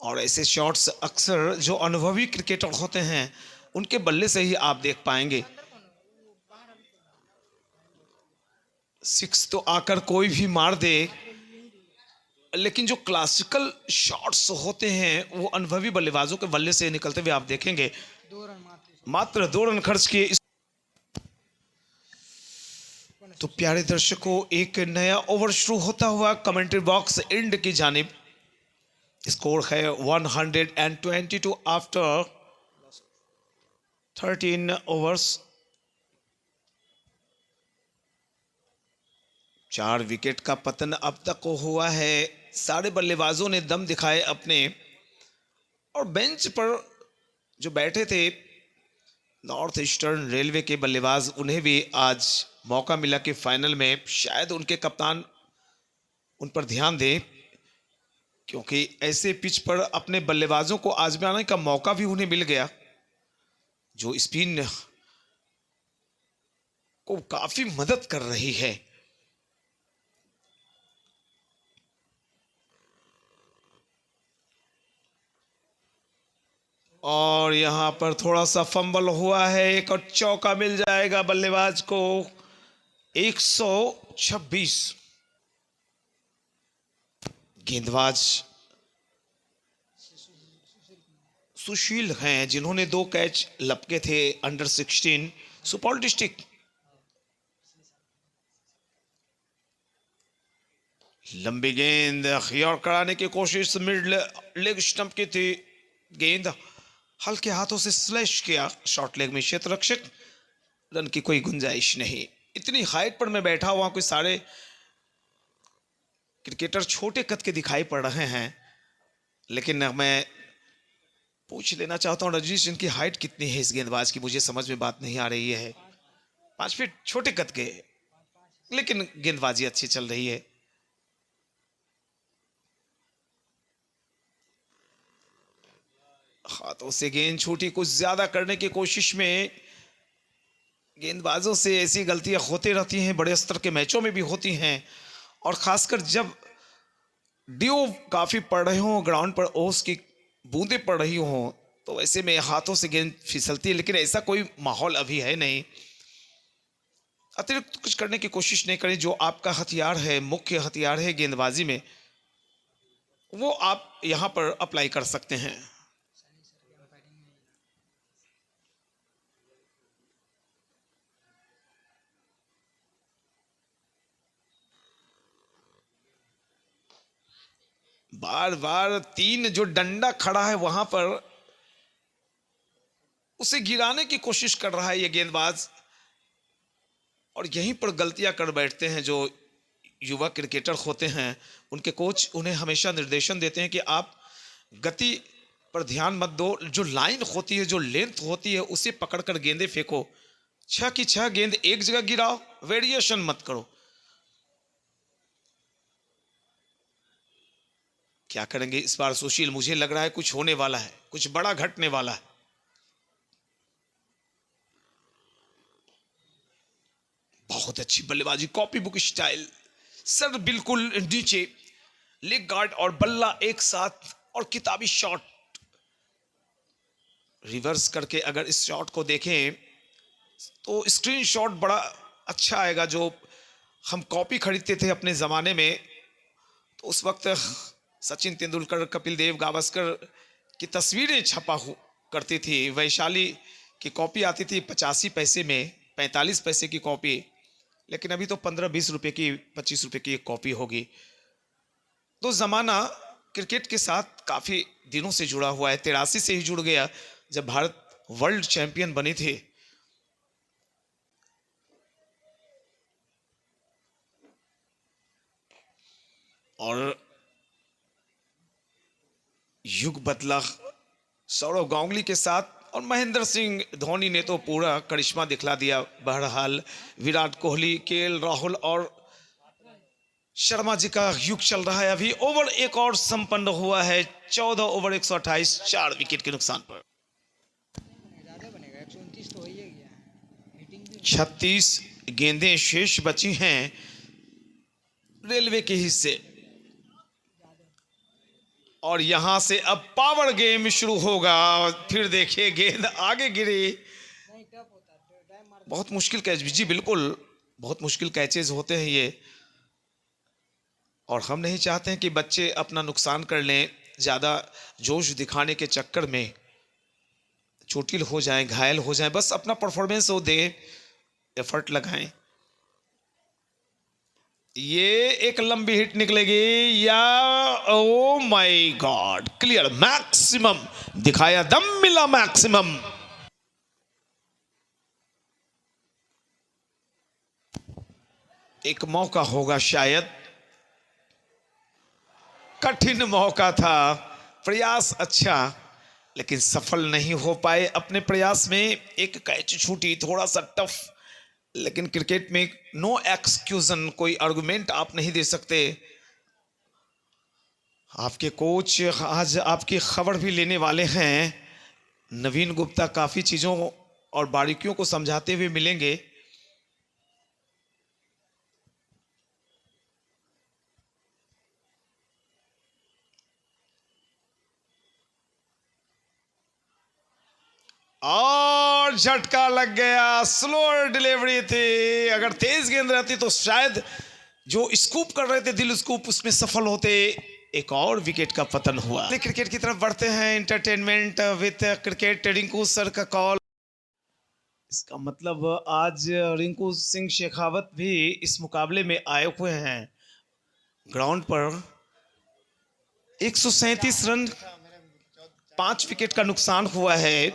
और ऐसे शॉट्स अक्सर जो अनुभवी क्रिकेटर होते हैं उनके बल्ले से ही आप देख पाएंगे। सिक्स तो आकर कोई भी मार दे, लेकिन जो क्लासिकल शॉट्स होते हैं वो अनुभवी बल्लेबाजों के बल्ले से निकलते हुए आप देखेंगे। मात्र 2 रन खर्च किए। तो प्यारे दर्शकों, एक नया ओवर शुरू होता हुआ कमेंट्री बॉक्स एंड की जानिब। स्कोर है 122 आफ्टर 13 ओवर्स। 4 विकेट का पतन अब तक हुआ है। सारे बल्लेबाजों ने दम दिखाए अपने, और बेंच पर जो बैठे थे नॉर्थ ईस्टर्न रेलवे के बल्लेबाज, उन्हें भी आज मौका मिला कि फाइनल में शायद उनके कप्तान उन पर ध्यान दें, क्योंकि ऐसे पिच पर अपने बल्लेबाजों को आजमाने का मौका भी उन्हें मिल गया, जो स्पिन को काफी मदद कर रही है। और यहां पर थोड़ा सा फंबल हुआ है, एक और चौका मिल जाएगा बल्लेबाज को। 126। गेंदबाज सुशील हैं, जिन्होंने 2 कैच लपके थे अंडर 16 सुपौल डिस्ट्रिक्ट। लंबी गेंद खियार कराने की कोशिश, मिड लेग स्टंप की थी गेंद, हल्के हाथों से स्लैश किया शॉर्ट लेग में क्षेत्र रक्षक। रन की कोई गुंजाइश नहीं। इतनी हाइट पर मैं बैठा हुआ, कोई सारे क्रिकेटर छोटे कद के दिखाई पड़ रहे हैं, लेकिन मैं पूछ लेना चाहता हूं रजनीश, इनकी हाइट कितनी है इस गेंदबाज की? मुझे समझ में बात नहीं आ रही है। 5 फीट छोटे कद के, लेकिन गेंदबाजी अच्छी चल रही है। हाथों से गेंद छूटी, कुछ ज्यादा करने की कोशिश में। गेंदबाजों से ऐसी गलतियां होती रहती हैं, बड़े स्तर के मैचों में भी होती हैं, और खासकर जब ड्यू काफी पड़ रहे हो, ग्राउंड पर ओस की बूंदें पड़ रही हो, तो ऐसे में हाथों से गेंद फिसलती है। लेकिन ऐसा कोई माहौल अभी है नहीं। अतिरिक्त कुछ करने की कोशिश नहीं करें। जो आपका हथियार है, मुख्य हथियार है गेंदबाजी में, वो आप यहां पर अप्लाई कर सकते हैं। बार बार 3 जो डंडा खड़ा है वहां पर उसे गिराने की कोशिश कर रहा है ये गेंदबाज, और यहीं पर गलतियां कर बैठते हैं जो युवा क्रिकेटर होते हैं। उनके कोच उन्हें हमेशा निर्देशन देते हैं कि आप गति पर ध्यान मत दो, जो लाइन होती है, जो लेंथ होती है, उसे पकड़कर गेंदे फेंको। 6 की 6 गेंद एक जगह गिराओ, वेरिएशन मत करो। क्या करेंगे इस बार सुशील? मुझे लग रहा है कुछ होने वाला है, कुछ बड़ा घटने वाला है। बहुत अच्छी बल्लेबाजी, कॉपी बुक स्टाइल, सर बिल्कुल नीचे, लेग गार्ड और बल्ला एक साथ, और किताबी शॉट। रिवर्स करके अगर इस शॉट को देखें तो स्क्रीन शॉट बड़ा अच्छा आएगा। जो हम कॉपी खरीदते थे अपने जमाने में, तो उस वक्त सचिन तेंदुलकर, कपिल देव, गावस्कर की तस्वीरें छपा करती थी। वैशाली की कॉपी आती थी 85 पैसे में, 45 पैसे की कॉपी, लेकिन अभी तो 15-20 रुपए की, 25 रुपए की एक कॉपी होगी। तो जमाना क्रिकेट के साथ काफी दिनों से जुड़ा हुआ है। 83 से ही जुड़ गया जब भारत वर्ल्ड चैंपियन बनी थी। और युग बदला सौरव गांगुली के साथ, और महेंद्र सिंह धोनी ने तो पूरा करिश्मा दिखला दिया। बहरहाल विराट कोहली, केएल राहुल और शर्मा जी का युग चल रहा है। अभी ओवर एक और संपन्न हुआ है, 14 ओवर 128, 4 विकेट के नुकसान पर। 36 गेंदें शेष बची हैं रेलवे के हिस्से, और यहां से अब पावर गेम शुरू होगा। फिर देखिए गेंद आगे गिरी, बहुत मुश्किल कैच, जी बिल्कुल बहुत मुश्किल कैचेज होते हैं ये, और हम नहीं चाहते हैं कि बच्चे अपना नुकसान कर लें। ज्यादा जोश दिखाने के चक्कर में चोटिल हो जाएं, घायल हो जाएं। बस अपना परफॉर्मेंस वो दे, एफर्ट लगाएं। ये एक लंबी हिट निकलेगी या oh my God, clear, maximum दिखाया, दम मिला मैक्सिमम। एक मौका होगा शायद, कठिन मौका था, प्रयास अच्छा, लेकिन सफल नहीं हो पाए अपने प्रयास में। एक कैच छूटी, थोड़ा सा टफ, लेकिन क्रिकेट में नो एक्सक्यूजन, कोई आर्गुमेंट आप नहीं दे सकते। आपके कोच आज आपकी खबर भी लेने वाले हैं। नवीन गुप्ता काफी चीजों और बारीकियों को समझाते हुए मिलेंगे। और झटका लग गया, स्लोअर डिलीवरी थी। अगर तेज गेंद रहती तो शायद जो स्कूप कर रहे थे दिल स्कूप, उसमें सफल होते। एक और विकेट का पतन हुआ। क्रिकेट की तरफ बढ़ते हैं, entertainment with cricket, Rinku sir का कॉल। इसका मतलब आज रिंकू सिंह शेखावत भी इस मुकाबले में आए हुए हैं। ग्राउंड पर 137 रन, 5 विकेट का नुकसान हुआ है,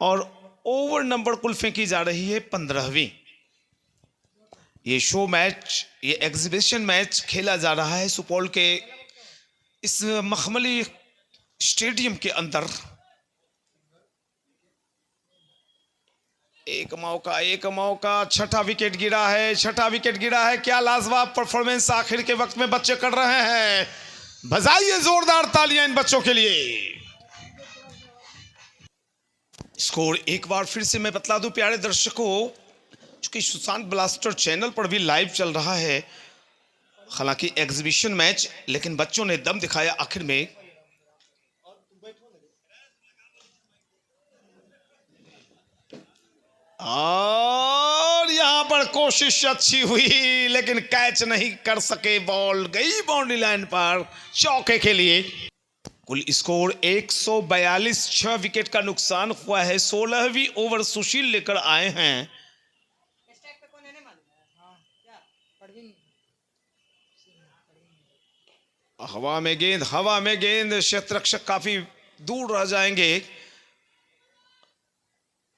और ओवर नंबर कुल फेंकी जा रही है 15वीं। ये शो मैच, ये एग्जीबिशन मैच खेला जा रहा है सुपौल के इस मखमली स्टेडियम के अंदर। एक मौका, छठा विकेट गिरा है, छठा विकेट गिरा है। क्या लाजवाब परफॉर्मेंस आखिर के वक्त में बच्चे कर रहे हैं। बजाइए जोरदार तालियां इन बच्चों के लिए। स्कोर एक बार फिर से मैं बतला दूं प्यारे दर्शकों, चूंकि सुशांत ब्लास्टर चैनल पर भी लाइव चल रहा है, हालांकि एग्जीबिशन मैच, लेकिन बच्चों ने दम दिखाया आखिर में। और यहां पर कोशिश अच्छी हुई लेकिन कैच नहीं कर सके, बॉल गई बाउंड्री लाइन पर चौके के लिए। कुल स्कोर 142, 6 विकेट का नुकसान हुआ है। 16वीं ओवर सुशील लेकर आए हैं। हवा में गेंद, क्षेत्ररक्षक काफी दूर रह जाएंगे।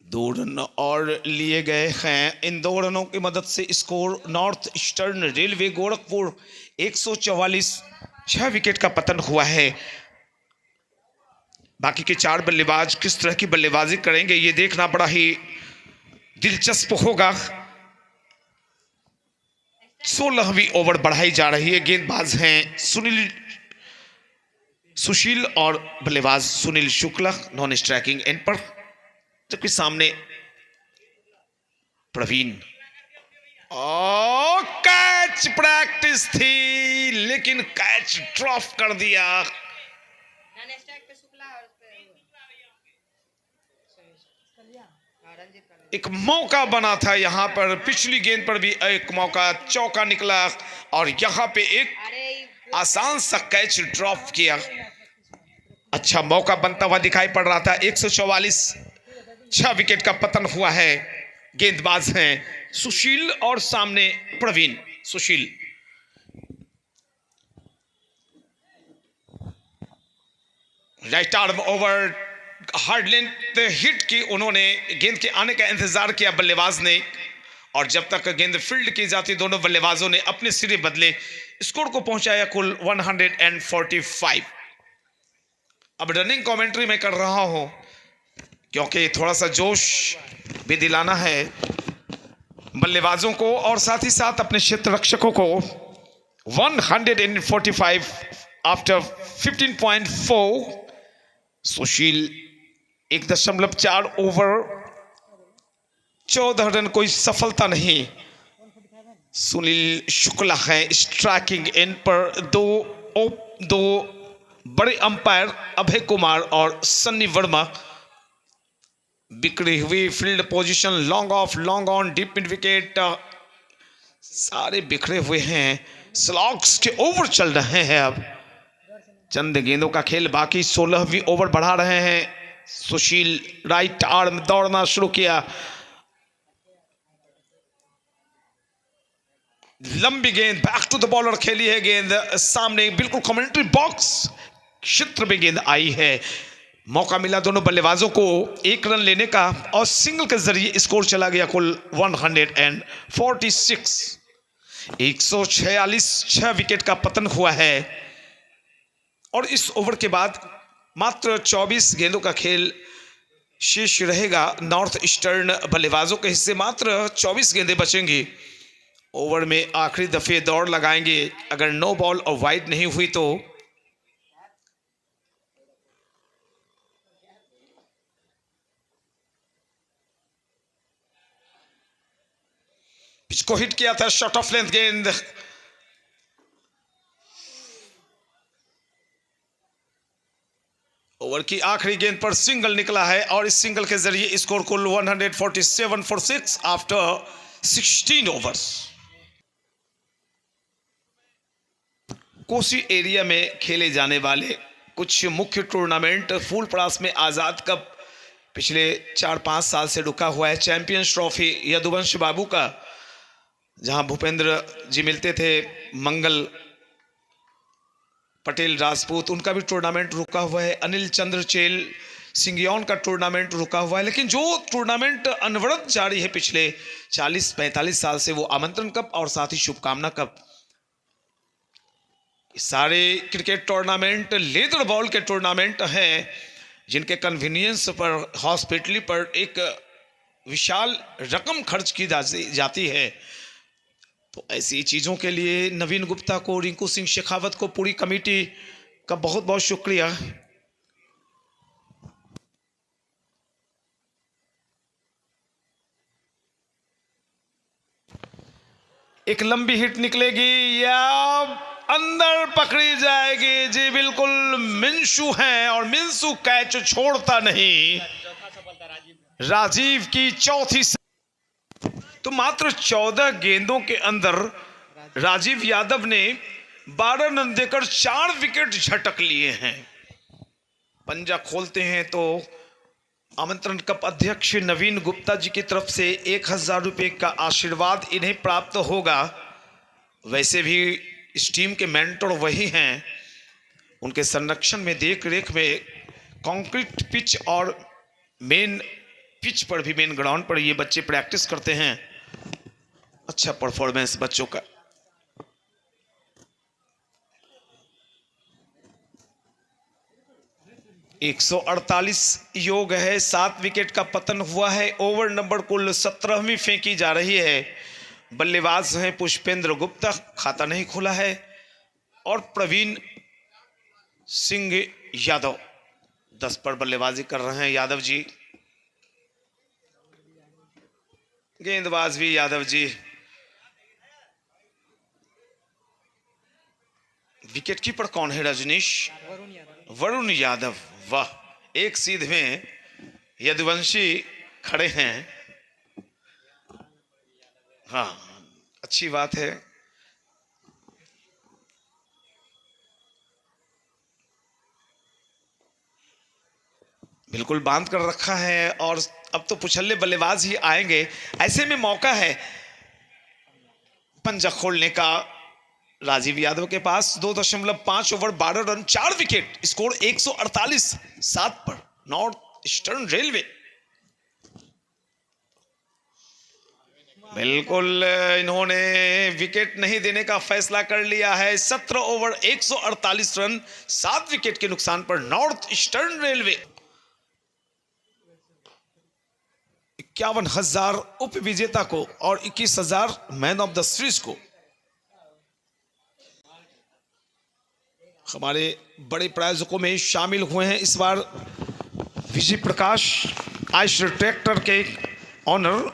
2 रन और लिए गए हैं। इन 2 रनों की मदद से score north eastern railway Gorakhpur 144, 6 wicket का पतन हुआ है। बाकी के 4 बल्लेबाज किस तरह की बल्लेबाजी करेंगे ये देखना बड़ा ही दिलचस्प होगा। 16वीं ओवर बढ़ाई जा रही है। गेंदबाज हैं सुशील और बल्लेबाज Sunil Shukla non striking and पर, जबकि सामने प्रवीण। कैच प्रैक्टिस थी लेकिन कैच ड्रॉप कर दिया। एक मौका बना था यहां पर, पिछली गेंद पर भी एक मौका, चौका निकला और यहां पे एक आसान सा कैच ड्रॉप किया। अच्छा मौका बनता हुआ दिखाई पड़ रहा था। 144, 6 विकेट का पतन हुआ है। गेंदबाज हैं सुशील और सामने Praveen. Sushil right arm over, hard length hit की उन्होंने गेंद के आने का इंतजार किया बल्लेबाज ने, और जब तक गेंद फील्ड की जाती दोनों बल्लेबाजों ने अपने सिरे बदले। स्कोर को पहुंचाया कुल 145। अब रनिंग कमेंट्री में कर रहा हूं क्योंकि थोड़ा सा जोश भी दिलाना है बल्लेबाजों को और साथ ही साथ अपने क्षेत्र रक्षकों को। 145 आफ्टर 15.4। सुशील 1.4 ओवर, 14 रन, कोई सफलता नहीं। सुनील शुक्ला है स्ट्राइकिंग एंड पर। दो बड़े अंपायर अभय कुमार और सन्नी वर्मा। बिखरी हुई field position, long off, long on, deep mid wicket, सारे बिखरे हुए हैं। स्लॉग्स के ओवर चल रहे हैं। अब चंद गेंदों का खेल बाकी। 16वीं ओवर बढ़ा रहे हैं। सुशील राइट आर्म दौड़ना शुरू किया। लंबी गेंद, बैक टू द बॉलर खेली है गेंद, सामने बिल्कुल कमेंट्री बॉक्स क्षेत्र में गेंद आई है। मौका मिला दोनों बल्लेबाजों को 1 रन लेने का और सिंगल के जरिए स्कोर चला गया कुल 146। 146, 6 विकेट का पतन हुआ है। और इस ओवर के बाद मात्र 24 गेंदों का खेल शेष रहेगा। नॉर्थ ईस्टर्न बल्लेबाजों के हिस्से मात्र 24 गेंदें बचेंगी। ओवर में आखिरी दफे दौड़ लगाएंगे। अगर नो बॉल और वाइड नहीं हुई तो पिच को हिट किया था, शॉट ऑफ लेंथ गेंद। ओवर की आखिरी गेंद पर सिंगल निकला है और इस सिंगल के जरिए स्कोर कुल 147 for 6 after 16 overs. Kosi area में खेले जाने वाले कुछ मुख्य टूर्नामेंट फूलपरास में आज़ाद कप पिछले 4-5 साल से रुका हुआ है। चैंपियंस ट्रॉफी यदुवंश बाबू का, जहां भूपेंद्र जी मिलते थे, मंगल पटेल राजपूत, उनका भी टूर्नामेंट रुका हुआ है। अनिल चंद्र चेल सिंगियौन का टूर्नामेंट रुका हुआ है। लेकिन जो टूर्नामेंट अनवरत जारी है पिछले 40-45 साल से, वो आमंत्रण कप और साथ ही शुभकामना कप। सारे क्रिकेट टूर्नामेंट लेदर बॉल के टूर्नामेंट हैं जिनके कन्वीनियंस पर, हॉस्पिटली पर एक विशाल रकम खर्च की जाती है। तो ऐसी चीज़ों के लिए नवीन गुप्ता को, रिंकू सिंह शेखावत को, पूरी कमेटी का बहुत बहुत शुक्रिया। एक लंबी हिट निकलेगी या अंदर पकड़ी जाएगी। जी बिल्कुल, मिंशू हैं और मिंशू कैच छोड़ता नहीं। राजीव की चौथी तो मात्र 14 गेंदों के अंदर राजीव यादव ने 12 रन देकर 4 विकेट झटक लिए हैं। पंजा खोलते हैं तो आमंत्रण कप अध्यक्ष नवीन गुप्ता जी की तरफ से 1000 रुपये का आशीर्वाद इन्हें प्राप्त होगा। वैसे भी इस टीम के मेंटर वही हैं, उनके संरक्षण में देख रेख में कंक्रीट पिच और मेन पिच पर भी, मेन ग्राउंड पर ये बच्चे प्रैक्टिस करते हैं। अच्छा परफॉर्मेंस बच्चों का। एक 148 योग है, 7 विकेट का पतन हुआ है। ओवर नंबर कुल 17वीं फेंकी जा रही है। बल्लेबाज हैं पुष्पेंद्र गुप्ता, खाता नहीं खुला है, और प्रवीण सिंह यादव 10 पर बल्लेबाजी कर रहे हैं यादव जी। गेंदबाज भी यादव जी। विकेट कीपर कौन है रजनीश? वरुण यादव। वाह, एक सीध में यदुवंशी खड़े हैं। हाँ, अच्छी बात है। बिल्कुल बांध कर रखा है, और अब तो पुछल्ले बल्लेबाज ही आएंगे। ऐसे में मौका है पंजा खोलने का राजीव यादव के पास। 2.5 ओवर 12 रन 4 विकेट, स्कोर 148 7 पर नॉर्थ ईस्टर्न रेलवे। बिल्कुल इन्होंने विकेट नहीं देने का फैसला कर लिया है। 17 ओवर 148 रन 7 विकेट के नुकसान पर नॉर्थ ईस्टर्न रेलवे 51,000 उप विजेता को और 21,000 मैन ऑफ द सीरीज को। हमारे बड़े प्रायोजकों में शामिल हुए हैं इस बार विजय प्रकाश, आइशर ट्रैक्टर के owner,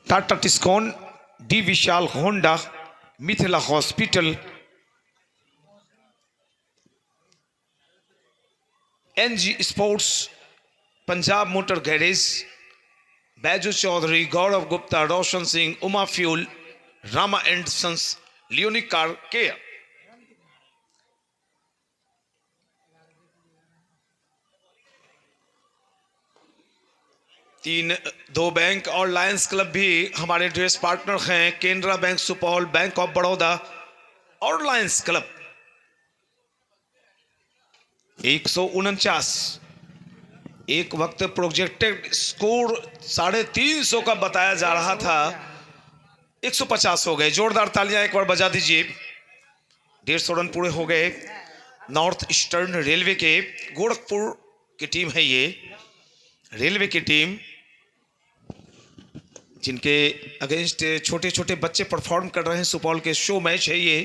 Tata Tiscon, D Vishal Honda, Mithila hospital, NG sports, Punjab motor garage, Baiju Chaudhary, Gaurav Gupta, Roshan Singh, Uma fuel, Rama and sons, Leonic car care. 2 bank और लायंस क्लब भी हमारे ड्रेस पार्टनर हैं। Canara bank Supaul, bank of Baroda और लायंस क्लब। 149 एक वक्त प्रोजेक्टेड स्कोर 350 का बताया जा रहा था, 150 हो गए। जोरदार तालियां एक बार बजा दीजिए। 150 रन पूरे हो गए। नॉर्थ ईस्टर्न रेलवे के गोरखपुर की टीम है ये, रेलवे की टीम जिनके अगेंस्ट छोटे छोटे बच्चे परफॉर्म कर रहे हैं। सुपौल के शो मैच है ये।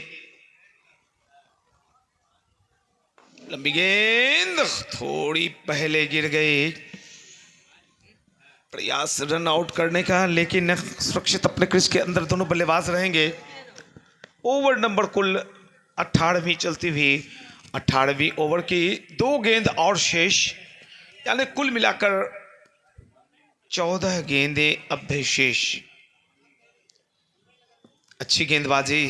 लंबी गेंद थोड़ी पहले गिर गई। प्रयास रन आउट करने का, लेकिन सुरक्षित अपने क्रीज के अंदर दोनों बल्लेबाज रहेंगे। ओवर नंबर कुल 18वीं चलती हुई 18वीं ओवर की 2 गेंद और शेष, यानी कुल मिलाकर 14 गेंदें अब भी शेष। अच्छी गेंदबाजी,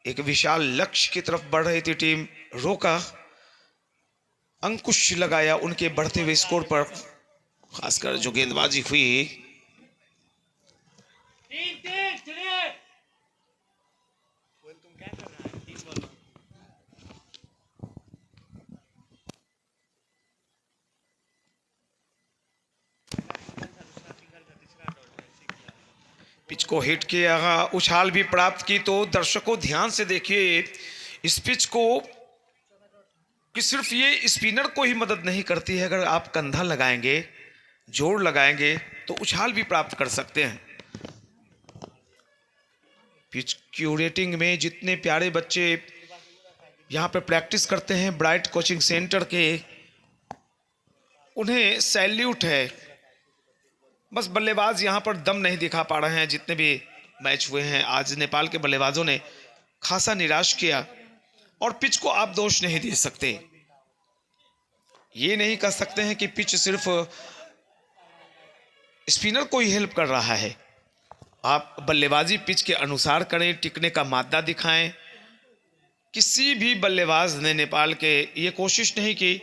एक विशाल लक्ष्य की तरफ बढ़ रही थी टीम। रोका, अंकुश लगाया उनके बढ़ते हुए स्कोर पर, खासकर जो गेंदबाजी हुई। पिच को हिट किया, उछाल भी प्राप्त की। तो दर्शकों ध्यान से देखिए इस पिच को, कि सिर्फ ये स्पिनर को ही मदद नहीं करती है। अगर आप कंधा लगाएंगे, जोर लगाएंगे, तो उछाल भी प्राप्त कर सकते हैं। पिच क्यूरेटिंग में जितने प्यारे बच्चे यहाँ पे प्रैक्टिस करते हैं ब्राइट कोचिंग सेंटर के, उन्हें सैल्यूट है। बस बल्लेबाज यहाँ पर दम नहीं दिखा पा रहे हैं। जितने भी मैच हुए हैं आज नेपाल के बल्लेबाजों ने खासा निराश किया, और पिच को आप दोष नहीं दे सकते। ये नहीं कह सकते हैं कि पिच सिर्फ स्पिनर को ही हेल्प कर रहा है। आप बल्लेबाजी पिच के अनुसार करें, टिकने का मादा दिखाएं। किसी भी बल्लेबाज ने नेपाल के ये कोशिश नहीं की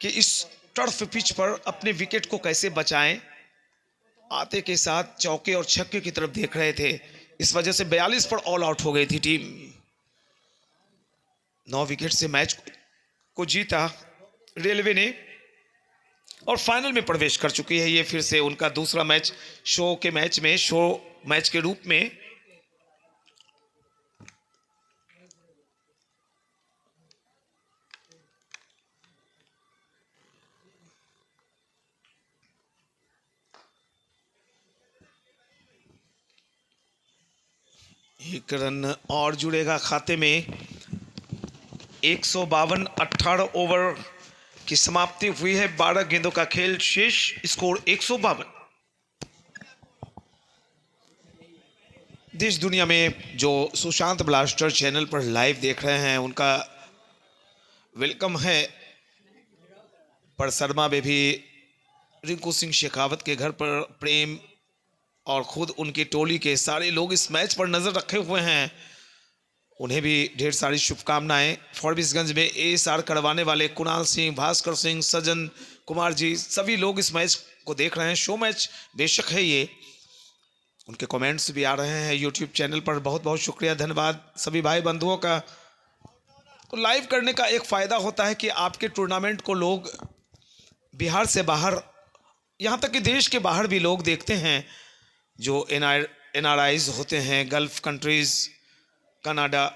कि इस टर्फ पिच पर अपने विकेट को कैसे बचाएं। आते के साथ चौके और छक्के की तरफ देख रहे थे। इस वजह से 42 पर ऑल आउट हो गई थी टीम। 9 विकेट से मैच को जीता रेलवे ने और फाइनल में प्रवेश कर चुकी है। ये फिर से उनका दूसरा मैच शो मैच के रूप में। एक रन और जुड़ेगा खाते में। 152 18 ओवर की समाप्ति हुई है। 12 गेंदों का खेल शेष, स्कोर 152। देश दुनिया में जो सुशांत ब्लास्टर चैनल पर लाइव देख रहे हैं उनका वेलकम है। पर शर्मा में भी रिंकू सिंह शेखावत के घर पर प्रेम और खुद उनकी टोली के सारे लोग इस मैच पर नजर रखे हुए हैं। उन्हें भी ढेर सारी शुभकामनाएं। फॉरबिसगंज में एएसआर करवाने वाले कुणाल सिंह, भास्कर सिंह, सज्जन कुमार जी, सभी लोग इस मैच को देख रहे हैं। शो मैच बेशक है ये। उनके कमेंट्स भी आ रहे हैं यूट्यूब चैनल पर। बहुत बहुत शुक्रिया, धन्यवाद सभी भाई बंधुओं का। तो लाइव करने का एक फ़ायदा होता है कि आपके टूर्नामेंट को लोग बिहार से बाहर, यहाँ तक कि देश के बाहर भी लोग देखते हैं। जो NRIs होते हैं, gulf countries, Canada,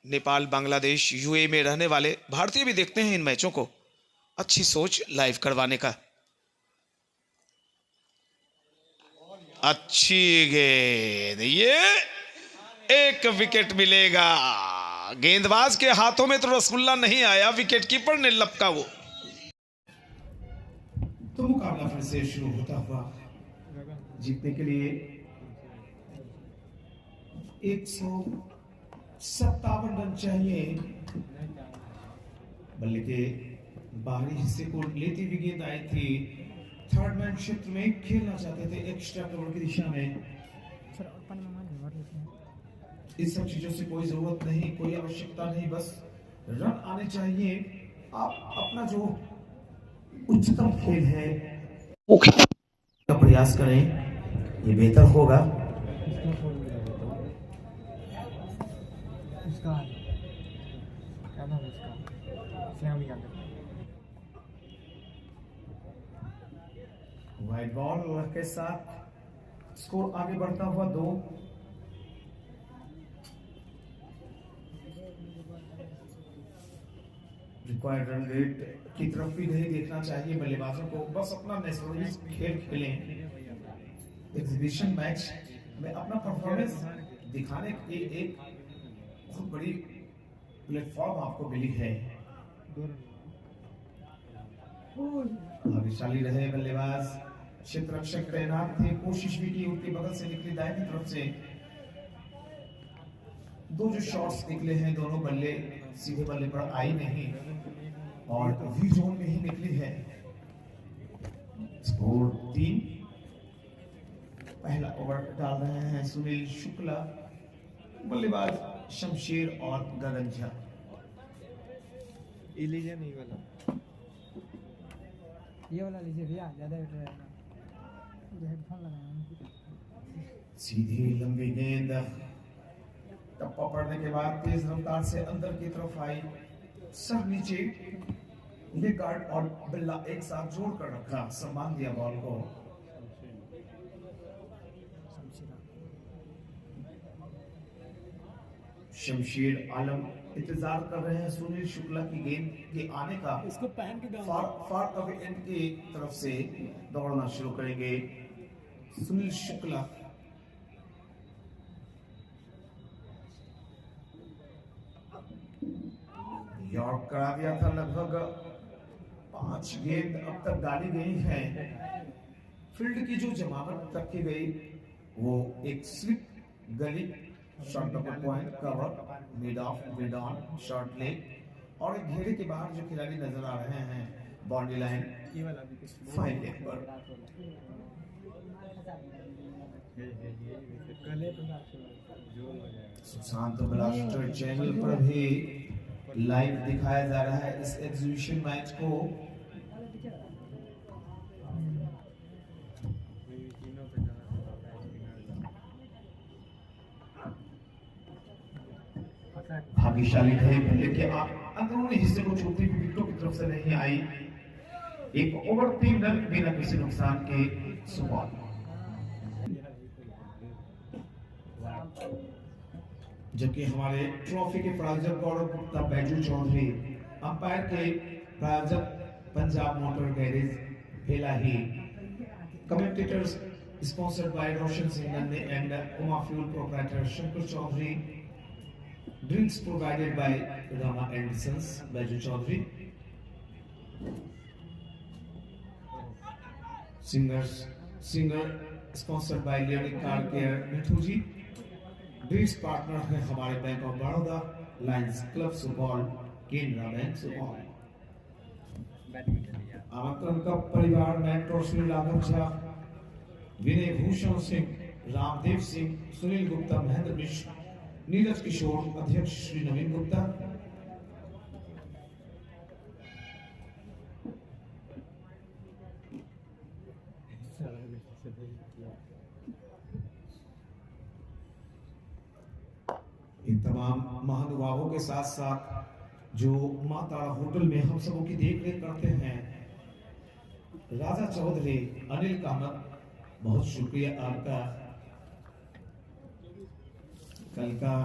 Nepal, Bangladesh, UAE में रहने वाले भारतीय भी देखते हैं इन मैचों को। अच्छी सोच लाइव करवाने का। अच्छी गेंद, ये एक विकेट मिलेगा। गेंदबाज के हाथों में तो रसगुल्ला नहीं आया, विकेट कीपर ने लपका वो। तो मुकाबला फिर से शुरू होता हुआ। जीतने के लिए 157 रन चाहिए। बल्ले के बाहरी हिस्से को लेती हुई गेंद आई थी। थर्ड मैन क्षेत्र में खेलना चाहते थे एक्स्ट्रा कवर की दिशा में। इस सब चीजों से कोई जरूरत नहीं, कोई आवश्यकता नहीं, बस रन आने चाहिए। आप अपना जो उच्चतम खेल है का प्रयास करें, ये बेहतर होगा। उसका क्या नाम है उसका? श्याम यादव। वाइड बॉल के साथ स्कोर आगे बढ़ता हुआ 2। रिक्वायर्ड रन रेट की तरफ भी नहीं देखना चाहिए बल्लेबाजों को। बस अपना नेशनल खेल खेलें। एग्जीबिशन मैच में अपना परफॉर्मेंस दिखाने की एक बहुत बड़ी प्लेटफॉर्म आपको मिली है। भाग्यशाली रहे बल्लेबाज। क्षेत्र रक्षक तैनात थे, कोशिश भी की, उनके बगल से निकली दाहिनी तरफ से। 2 जो शॉट्स निकले हैं, दोनों बल्ले सीधे बल्ले पर आई नहीं और वी जोन में ही निकली है। स्कोर 3। पहला ओवर डाल रहे हैं सुनील शुक्ला, बल्लेबाज शमशेर और गगन झा। लीजिए नहीं वाला, ये वाला लीजिए भैया, ज़्यादा बेटर रहेगा। हेडफोन लगाया। सीधी लंबी गेंद टप्पा पड़ने के बाद तेज रफ्तार से अंदर की तरफ आई। सर नीचे, लेग गार्ड और बिल्ला एक साथ जोड़कर रखा, सम्मान दिया बॉल को। शमशेर आलम इंतजार कर रहे हैं सुनील शुक्ला की गेंद के आने का। इसको पहन के फार अवे एंड की तरफ से दौड़ना शुरू करेंगे सुनील शुक्ला। यॉर्क करा दिया था। लगभग 5 गेंद अब तक डाली गई हैं। फील्ड की जो जमावट तक की गई वो एक स्लिप गली, short double point, cover, mid of, mid on, short leg और एक घेरे के बाहर जो खिलाड़ी नजर आ रहे हैं बाउंड्री लाइन 5 लेग पर। कल तो जोर हो जाएगा। सुशांत ब्लास्टर चैनल पर भी लाइव दिखाया जा रहा है इस एग्जीबिशन मैच को। तीनों पे जाना पता है। भाग्यशाली थे भले कि आप अंदरूनी हिस्से को छूती हुई विकेटों की तरफ से नहीं आई। एक ओवर 3 रन बिना किसी नुकसान के सुपॉल। जबकि हमारे ट्रॉफी के प्रायोजक गौरव गुप्ता, बैजू चौधरी, अंपायर के प्रायोजक पंजाब मोटर गैरेज फेलाही, commentators sponsored by Roshan Singh नंदे and Uma fuel proprietor Shankar Chaudhary, drinks provided by Rama and sons Baiju Chaudhary, singer sponsored by lady car care Mithu ji. Drinks partner है हमारे bank of Baroda, Lions Club Supaul, Canara bank Supaul. आमंत्रण का परिवार मेंटोर श्री राघव झा, विनय भूषण सिंह, रामदेव सिंह, सुनील गुप्ता, महेंद्र मिश्र, नीरज किशोर, अध्यक्ष श्री नवीन गुप्ता। इन तमाम महानुभावों के साथ साथ जो मां तारा होटल में हम सबों की देख रेख करते हैं, राजा चौधरी, अनिल कामत, बहुत शुक्रिया आपका। कल का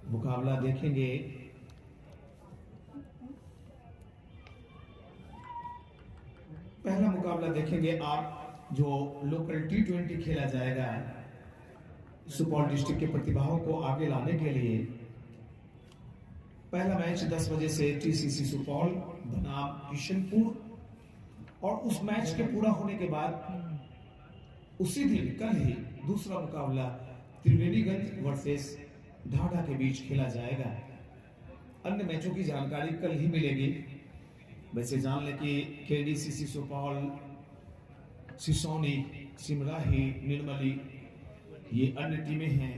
मुकाबला देखेंगे। पहला मुकाबला देखेंगे आप जो लोकल T20 खेला जाएगा सुपौल डिस्ट्रिक्ट के प्रतिभाओं को आगे लाने के लिए। पहला मैच 10 बजे से TCC सुपौल बनाम किशनपुर, और उस मैच के पूरा होने के बाद उसी दिन कल ही दूसरा मुकाबला त्रिवेणीगंज वर्सेस ढाढा के बीच खेला जाएगा। अन्य मैचों की जानकारी कल ही मिलेगी। वैसे जान लें कि KDCC सुपौल, सिसोनी, सिमराही, निर्मली ये अन्य टीमें हैं।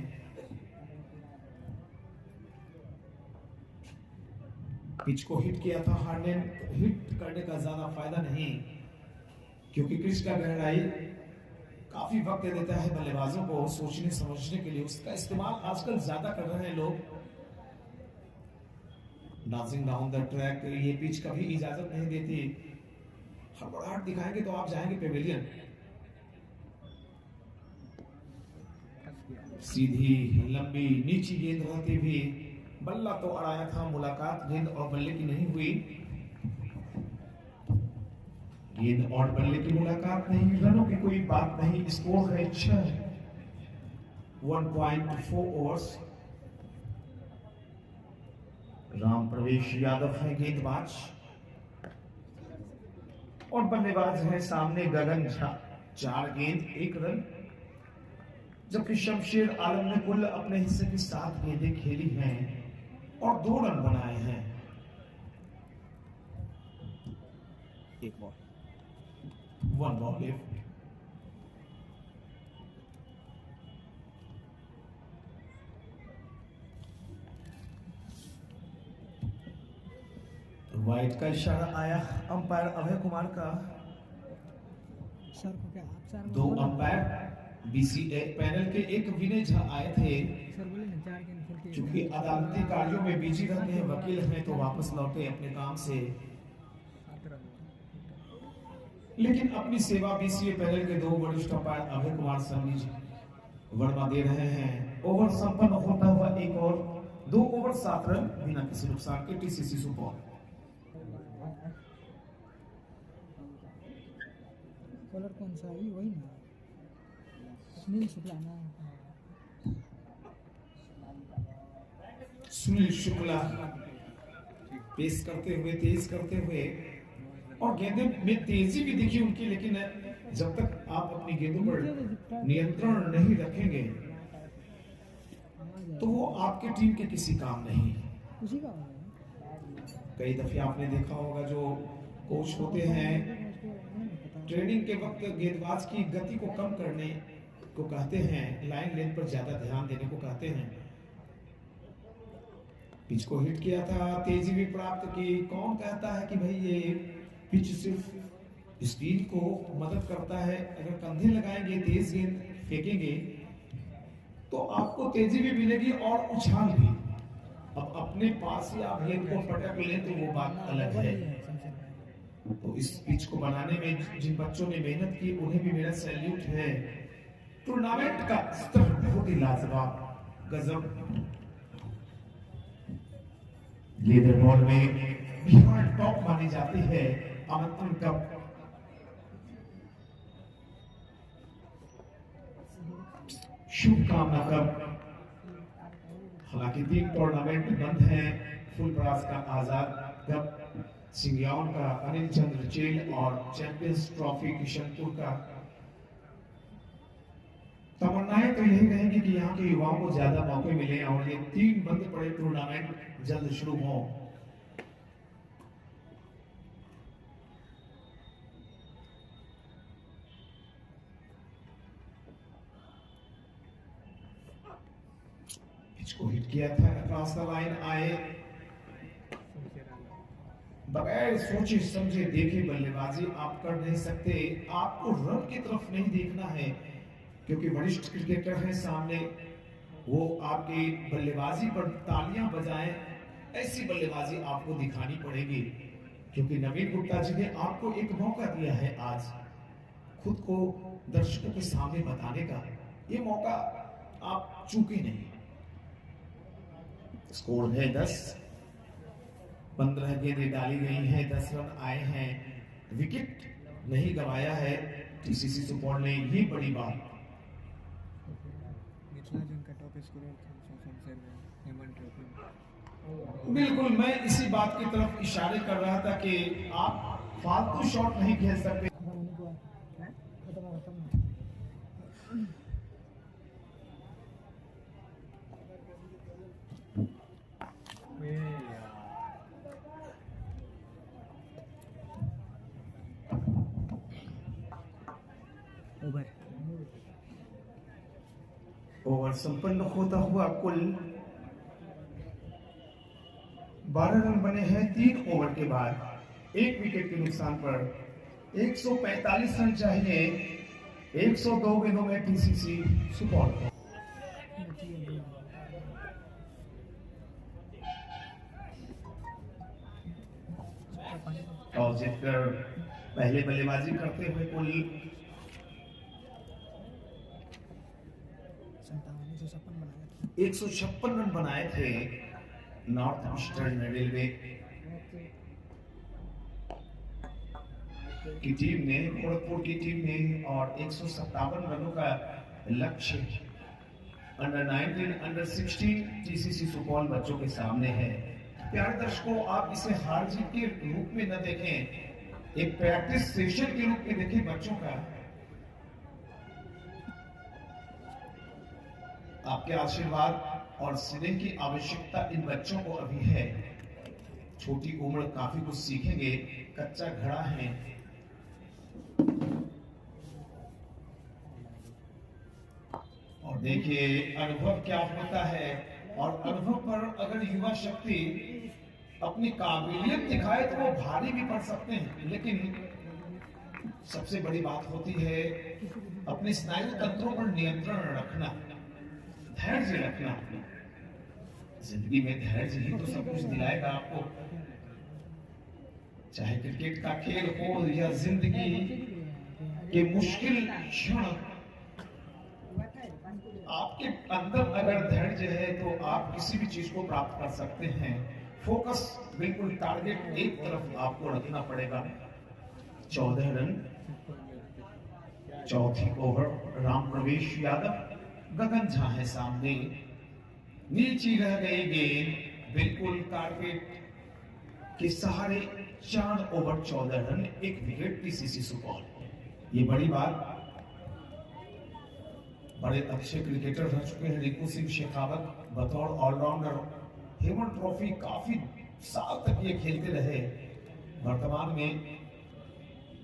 पिच को हिट किया था हार्डन, हिट करने का ज्यादा फायदा नहीं, क्योंकि पिच का गहराई काफी वक्त देता है बल्लेबाजों को सोचने समझने के लिए। उसका इस्तेमाल आजकल ज्यादा कर रहे हैं लोग। डांसिंग डाउन द ट्रैक ये पिच कभी इजाजत नहीं देती। हड़बड़ाहट दिखाएंगे तो आप जाएंगे पेविलियन। सीधी लंबी नीची गेंद रहती भी बल्ला तो अड़ाया था, मुलाकात गेंद और बल्ले की नहीं हुई। गेंद और बल्ले की मुलाकात नहीं, रनों की कोई बात नहीं। स्कोर है 6, 1.4 ओवर्स। राम प्रवेश यादव है गेंदबाज और बल्लेबाज है सामने गगन झा। 4 गेंद 1 रन, जबकि शमशेर आलम ने कुल अपने हिस्से की 7 गेंदें खेली हैं और 2 रन बनाए हैं। एक बॉल, 1 बॉल लेफ्ट। वाइट का इशारा आया अंपायर अभय कुमार का। सर को क्या आप सर 2 अंपायर BCA पैनल के एक विनय झा आए थे। सर बोले ना 4 गेंद खेल के चूंकि अदालती कार्यों में बिजी रहते हैं, वकील हैं, तो वापस लौटे अपने काम से। 7 रन। लेकिन अपनी सेवा BCA पैनल के 2 वरिष्ठ अंपायर अभय कुमार सन्नी वर्मा दे रहे हैं। ओवर संपन्न होता हुआ एक और 2 ओवर 7 रन बिना किसी नुकसान के TCC सुपौल। कलर कौन सा है? वही ना, सुनील शुक्ला ना। सुनील शुक्ला पेश करते हुए, तेज करते हुए, और गेंदों में तेजी भी दिखी उनकी। लेकिन जब तक आप अपनी गेंदों पर नियंत्रण नहीं रखेंगे तो वो आपके टीम के किसी काम नहीं। उसी का है। कई दफे आपने देखा होगा जो कोच होते हैं ट्रेनिंग के वक्त गेंदबाज की गति को कम करने को कहते हैं, लाइन लेंथ पर ज्यादा ध्यान देने को कहते हैं। पिच को हिट किया था, तेजी भी प्राप्त की। कौन कहता है कि भाई ये पिच सिर्फ स्पीड को मदद करता है? अगर कंधे लगाएंगे, तेज गेंद फेंकेंगे तो आपको तेजी भी मिलेगी और उछाल भी। अब अपने पास ही आप गेंद को पटक लें तो वो बात अलग है। तो इस पिच को बनाने में जिन बच्चों ने मेहनत की उन्हें भी मेरा सैल्यूट है। टूर्नामेंट का स्तर बहुत ही लाजवाब, गजब। लीडर बोर्ड में बिहार टॉप मानी जाती है आमंत्रण कप। शुभकामना कप। हालांकि 3 टूर्नामेंट बंद हैं। फुलपरास का आजाद कप, सिंगियान का अनिल चंद्र चेल और चैंपियंस ट्रॉफी किशनपुर का। तमन्नाएं तो यही रहेंगी कि यहाँ के युवाओं को ज्यादा मौके मिले और ये 3 बंद पड़े टूर्नामेंट जल्द शुरू हों। पिच को हिट किया था, अक्रॉस द लाइन आए। बगैर सोचे समझे देखे बल्लेबाजी आप कर नहीं सकते। आपको रन की तरफ नहीं देखना है क्योंकि वरिष्ठ क्रिकेटर हैं सामने, वो आपकी बल्लेबाजी पर तालियां बजाएं, ऐसी बल्लेबाजी आपको दिखानी पड़ेगी। क्योंकि नवीन गुप्ता जी ने आपको एक मौका दिया है आज खुद को दर्शकों के सामने बताने का। ये मौका आप चूके नहीं। स्कोर है 10, 15 गेंदें डाली गई हैं, 10 रन आए हैं, विकेट नहीं गंवाया है टीसीसी सुपौल ने, ये बड़ी बात। बिल्कुल, मैं इसी बात की तरफ इशारे कर रहा था कि आप फालतू शॉट नहीं खेल सकते। ओवर संपन्न होता हुआ कुल 12 रन बने हैं 3 ओवर के बाद। 1 विकेट के नुकसान पर 145 रन चाहिए 102 गेंदों में टीसीसी सुपौल को। टॉस जीतकर पहले बल्लेबाजी करते हुए कुल 156 रन बनाए थे नॉर्थ ईस्टर्न रेलवे की टीम ने, गोरखपुर की टीम ने, और 157 रनों का लक्ष्य अंडर 19 अंडर 16 टीसीसी सुपौल बच्चों के सामने है। प्यारे दर्शकों, आप इसे हार जीत के रूप में न देखें, एक प्रैक्टिस सेशन के रूप में देखें बच्चों का। आपके आशीर्वाद और स्नेह की आवश्यकता इन बच्चों को अभी है। छोटी उम्र, काफी कुछ सीखेंगे, कच्चा घड़ा है। और देखिए अनुभव क्या होता है, और अनुभव पर अगर युवा शक्ति अपनी काबिलियत दिखाए तो वो भारी भी पड़ सकते हैं। लेकिन सबसे बड़ी बात होती है अपने स्नायु तंत्रों पर नियंत्रण रखना, धैर्य रखना। जिंदगी में धैर्य ही तो सब कुछ दिलाएगा आपको। चाहे क्रिकेट का खेल हो या जिंदगी के मुश्किल क्षण, आपके अंदर अगर धैर्य है तो आप किसी भी चीज को प्राप्त कर सकते हैं। फोकस बिल्कुल टारगेट एक तरफ आपको रखना पड़ेगा। 14 रन, चौथी ओवर। राम प्रवेश यादव, गगन झा है सामने। नीचे रह गई गेंद, बिल्कुल टारगेट के सहारे। 4 over 14 run, 1 wicket TCC Supaul. ये बड़ी बात। बड़े अच्छे क्रिकेटर रह चुके हैं रिंकू सिंह शेखावत बतौर ऑलराउंडर। हेमन ट्रॉफी काफी साल तक ये खेलते रहे। वर्तमान में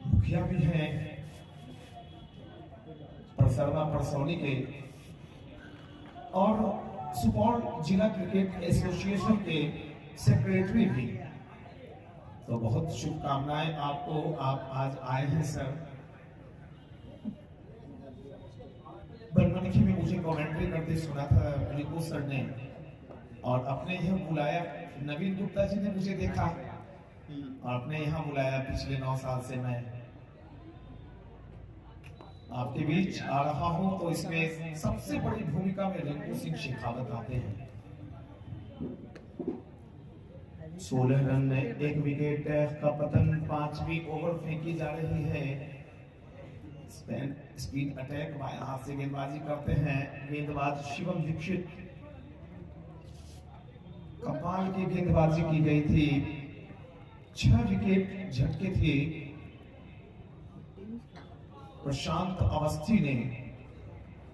मुखिया भी हैं, सरवा परसौनी के और सुपौल जिला क्रिकेट एसोसिएशन के सेक्रेटरी भी। तो बहुत शुभकामनाएं आपको, आप आज आए हैं सर। बनमनखी में मुझे कमेंट्री करते सुना था रिपू सर ने, और अपने यहाँ बुलाया। नवीन गुप्ता जी ने मुझे देखा और अपने यहाँ बुलाया। पिछले 9 साल से मैं आपके बीच आ रहा हूं, तो इसमें सबसे बड़ी भूमिका में रिंकू सिंह शेखावत आते हैं। 16 रन में 1 विकेट का पतन, 5वीं ओवर फेंकी जा रही है। स्पीड अटैक बाएं हाथ से गेंदबाजी करते हैं गेंदबाज शिवम दीक्षित। कमाल की गेंदबाजी की गई थी, 6 विकेट झटके थे प्रशांत अवस्थी ने,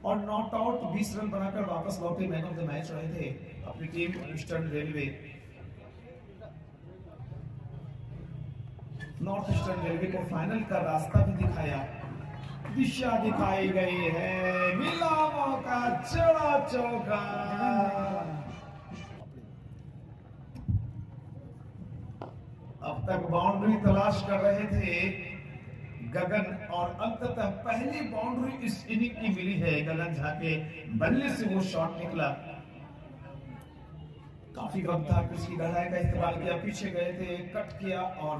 और नॉट आउट 20 रन बनाकर वापस लौटे मैन ऑफ द मैच रहे थे अपनी team eastern railway. North eastern railway को फाइनल का रास्ता भी दिखाया, दिशा दिखाई गई है। मिला मौका, चढ़ा चौका। अब तक बाउंड्री तलाश कर रहे थे गगन, और अंततः पहली बाउंड्री इस इनिंग की मिली है। गगन झा के बल्ले से वो शॉट निकला। काफी वक्त था, पिछली गहराई का इस्तेमाल किया, पीछे गए थे, कट किया और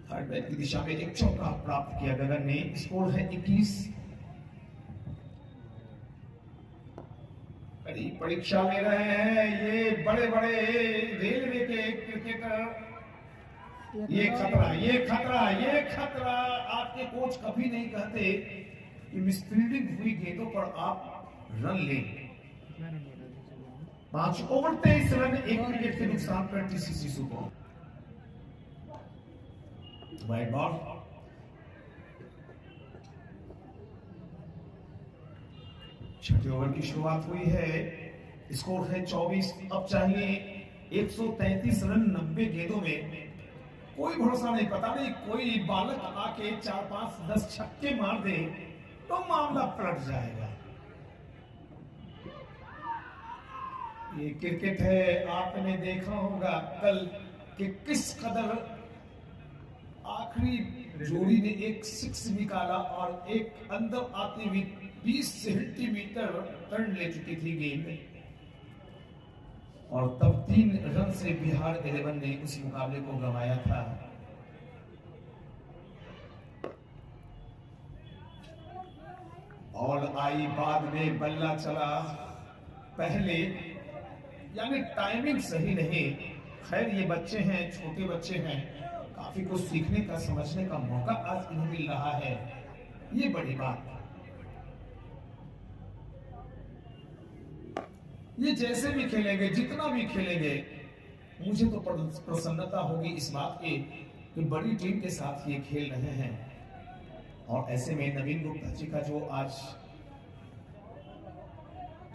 थर्ड बैट की दिशा में एक चौका प्राप्त किया गगन ने। स्कोर है 21। बड़ी परीक्षा ले रहे हैं ये बड़े बड़े रेलवे के क्रिकेटर। ये खतरा, ये खतरा, ये खतरा। आपके कोच कभी नहीं कहते कि मिसफील्डिंग हुई गेंदों पर आप रन लें। 5 ओवर 23 रन, 1 विकेट के नुकसान पर टीसीसी सुपौल। वाइड बॉल, छठे ओवर की शुरुआत हुई है। स्कोर है 24। अब चाहिए 133 रन 90 गेंदों में। कोई भरोसा नहीं, पता नहीं कोई बालक आके 4, 5, 10 छक्के मार दे तो मामला पलट जाएगा। ये क्रिकेट है, आपने देखा होगा कल कि किस कदर आखिरी जोड़ी ने एक 6 निकाला और एक अंदर आती हुई 20 सेंटीमीटर टर्न ले चुकी थी गेंद, और तब 3 रन से बिहार 11 ने उस मुकाबले को गंवाया था। और आई बाद में, बल्ला चला पहले, यानी टाइमिंग सही नहीं। खैर ये बच्चे हैं, छोटे बच्चे हैं, काफी कुछ सीखने का, समझने का मौका आज इन्हें मिल रहा है। ये बड़ी बात। ये जैसे भी खेलेंगे, जितना भी खेलेंगे, मुझे तो प्रसन्नता होगी इस बात की कि बड़ी टीम के साथ ये खेल रहे हैं। और ऐसे में नवीन गुप्ता जी का जो आज,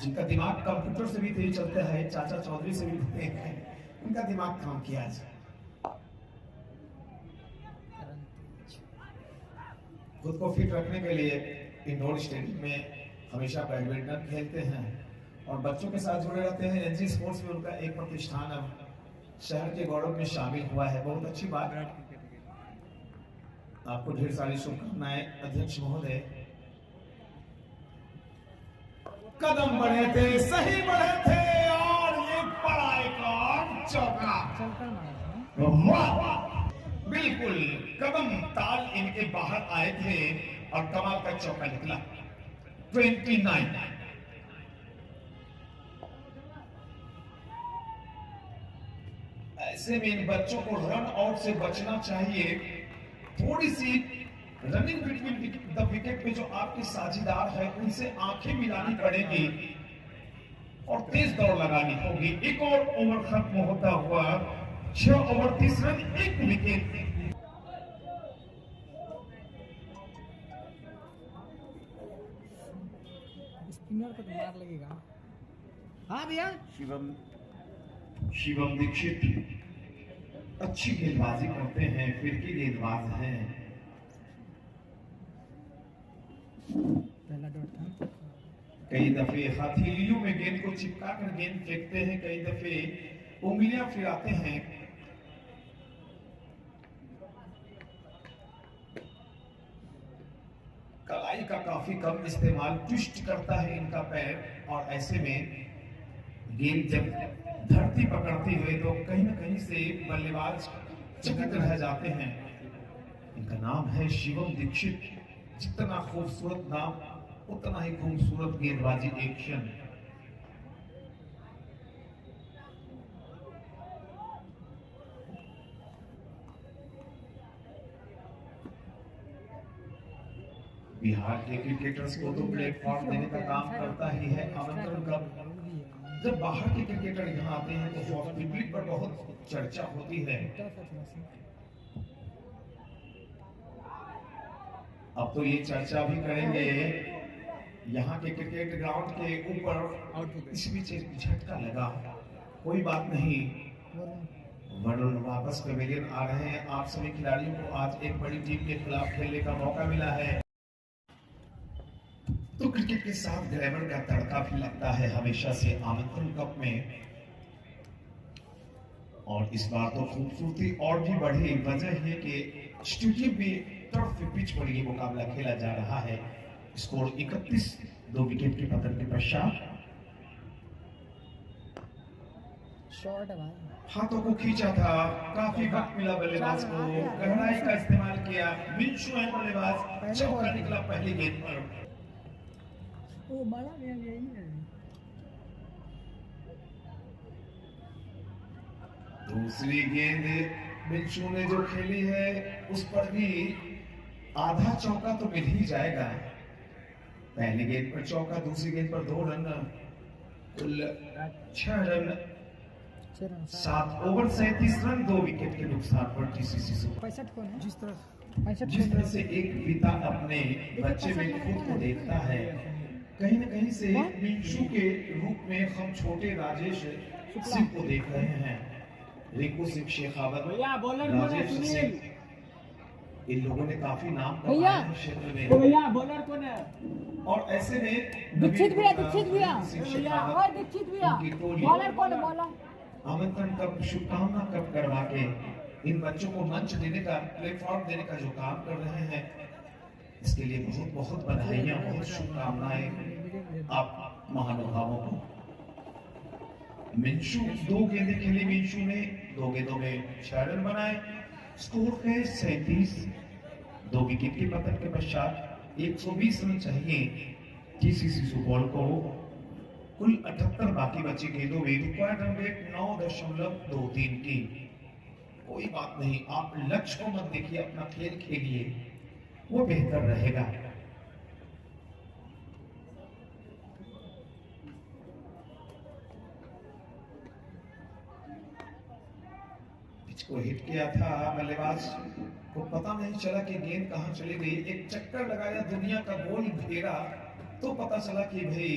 जिनका दिमाग कंप्यूटर से भी तेज चलता है, चाचा चौधरी से भी तेज है, उनका दिमाग काम किया आज। खुद को फिट रखने के लिए इंडोर स्टेडियम में हमेशा बैडमिंटन खेलते हैं और बच्चों के साथ जुड़े रहते हैं। एनजी स्पोर्ट्स में उनका एक प्रतिष्ठान अब शहर के गौरव में शामिल हुआ है। बहुत अच्छी बात है। आपको ढेर सारी शुभकामनाएं अध्यक्ष महोदय। कदम बढ़े थे, सही बढ़े थे, और ये बड़ा एक और चौका। बिल्कुल कदम ताल इनके बाहर आए थे और कमाल का चौका निकला। 29। ऐसे में इन बच्चों को रन आउट से बचना चाहिए। थोड़ी सी रनिंग बिटवीन द विकेट पे जो आपके साझीदार है उनसे आंखें मिलानी पड़ेगी और तेज दौड़ लगानी होगी। एक और ओवर खत्म होता हुआ 6 ओवर 30 रन 1 विकेट। स्पिनर को तो मार लगेगा। हाँ भैया। शिवम दीक्षित अच्छी गेंदबाजी करते हैं, फिर की गेंदबाज हैं। वाला डॉट था। कई दफे हथेलियों में गेंद को चिपका कर गेंद फेंकते हैं, कई दफे उंगलियां फिराते हैं। कलाई का काफी कम इस्तेमाल ट्विस्ट करता है इनका पैर, और ऐसे में गेंद जब धरती पकड़ती हुई तो कहीं न कहीं से बल्लेबाज चकित रह जाते हैं। इनका नाम है शिवम दीक्षित। जितना खूबसूरत नाम उतना ही खूबसूरत गेंदबाजी एक्शन। बिहार के क्रिकेटर्स को तो प्लेटफॉर्म देने का काम करता ही है आमंत्रण कप। जब बाहर के क्रिकेटर यहाँ आते हैं तो हॉस्पिटल पर बहुत चर्चा होती है। अब तो ये चर्चा भी करेंगे यहाँ के क्रिकेट ग्राउंड के ऊपर। इस बीच एक झटका लगा, कोई बात नहीं, वरुण वापस पवेलियन आ रहे हैं। आप सभी खिलाड़ियों को आज एक बड़ी टीम के खिलाफ खेलने का मौका मिला है, तो क्रिकेट के साथ ग्लैमर का तड़का भी लगता है हमेशा से आमंत्रण कप में। और इस बार तो खूबसूरती और भी बढ़ी। वजह है कि स्टेडियम में टर्फ पिच पर ये मुकाबला खेला जा रहा है। स्कोर 31, 2 विकेट के पतन के पश्चात। शॉट है भाई, हाथों को खींचा था, काफी वक्त मिला बल्लेबाज को, गहराई का इस्तेमाल किया। मिंशू है बल्लेबाज, चौका निकला पहली गेंद पर। वो बड़ा यही है। दूसरी गेंद मिंशू ने जो खेली है उस पर भी आधा चौका तो मिल ही जाएगा। पहली गेंद पर चौका, दूसरी गेंद पर 2 रन, कुल 6 रन। 7 ओवर 37 रन, 2 विकेट के नुकसान पर टीसीसी सुपर। 65 कौन है? जिस तरह जिस तरह से एक पिता अपने बच्चे में खुद को देखता है, कहीं न कहीं से मिंशू के रूप में हम छोटे राजेश सिंह को देख रहे हैं। रिंकू सिंह शेखावत, राजेश सिंह, इन लोगों ने काफी नाम कमाया है क्षेत्र में। भैया बॉलर कौन है? और ऐसे में दीक्षित भैया, उनकी टोली बॉलर कौन है? बॉलर आमंत्रण कप, शुभकामना कप करवा के इन बच्चों को मंच देने का, प्लेटफॉर्म देने का जो काम कर रहे हैं, इसके लिए बहुत बहुत बधाइयां, बहुत शुभकामनाएं आप महानुभावों को। मिंशू 2 गेंदें खेली मिंशू ने, 2 गेंदों में 6 रन बनाए। स्कोर है 37, 2 विकेट के पतन के पश्चात 120 रन चाहिए टीसीसी सुपौल को। कुल 78 बाकी बची गेंदों में रिक्वायर्ड रन रेट 9.23 की। कोई बात नहीं, आप लक्ष्य को मत देखिए, अपना खेल खेलिए, वो बेहतर रहेगा। पिच को हिट किया था, बल्लेबाज को पता नहीं चला कि गेंद कहां चली गई। एक चक्कर लगाया, दुनिया का गोल घेरा, तो पता चला कि भाई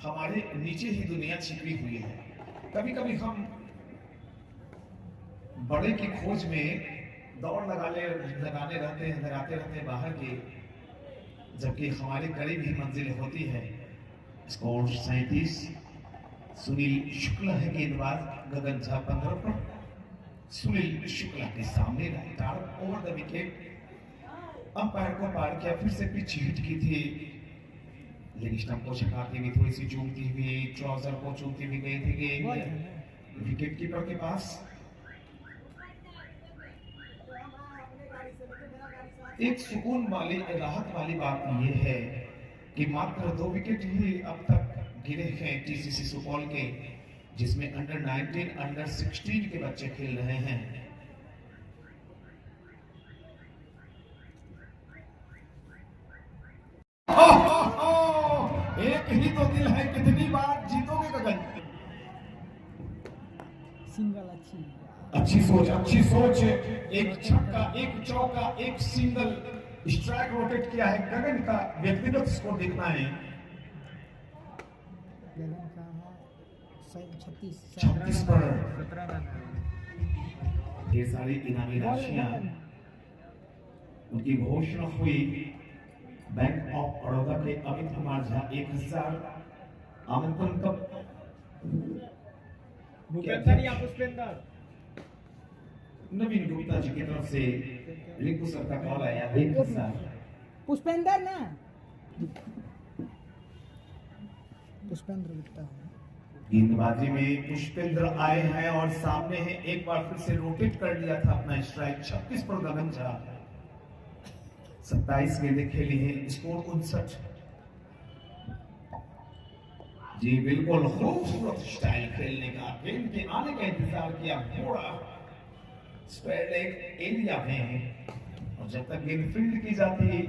हमारे नीचे ही दुनिया छिपी हुई है। कभी कभी हम बड़े की खोज में दौड़ लगाते रहते हैं बाहर की, जबकि हमारे करीब ही मंजिल होती है। स्कोर 37, सुनील शुक्ला है गेंदबाज, गगन झा 15 पर। सुनील शुक्ला के सामने right arm over the wicket. Umpire को पार किया, फिर से पिच हिट की थी, लेग स्टंप को छकाती हुई, थोड़ी सी चूमती हुई, ट्राउजर को चूमती हुई गई थी गेंद विकेट कीपर के पास। एक सुकून वाली, राहत वाली बात यह है कि मात्र 2 विकेट ही अब तक गिरे हैं टीसीसी सुपौल के, जिसमें अंडर 19, अंडर 16 के बच्चे खेल रहे हैं। एक ही तो दिल है, कितनी बार जीतोगे गगन? सिंगल अच्छी सोच। एक छक्का, एक चौका, एक सिंगल, स्ट्राइक रोटेट किया है। गगन का व्यक्तिगत स्कोर देखना है। गगन का है 36 पर 17 रन है। ढेर सारी इनामी राशियां उनकी घोषणा हुई। बैंक ऑफ बड़ौदा के अमित कुमार झा 1000 आमंत्रण कप भूपेंद्र या पुष्पेंद्र? नवीन गुप्ता जी की तरफ से रिंकू सर का कॉल आया 1000। पुष्पेंद्र ना, पुष्पेंद्र गुप्ता गेंदबाजी में पुष्पेंद्र आए हैं और सामने है, एक बार फिर से रोटेट कर लिया था अपना स्ट्राइक 36 पर गगन झा। 27 गेंदें खेली हैं, स्कोर 59। जी बिल्कुल खूबसूरत स्टाइल खेलने का, गेंद के आने का इंतजार किया, थोड़ा स्क्वायर लेग एरिया में, और जब तक गेंद फील्ड की जाती है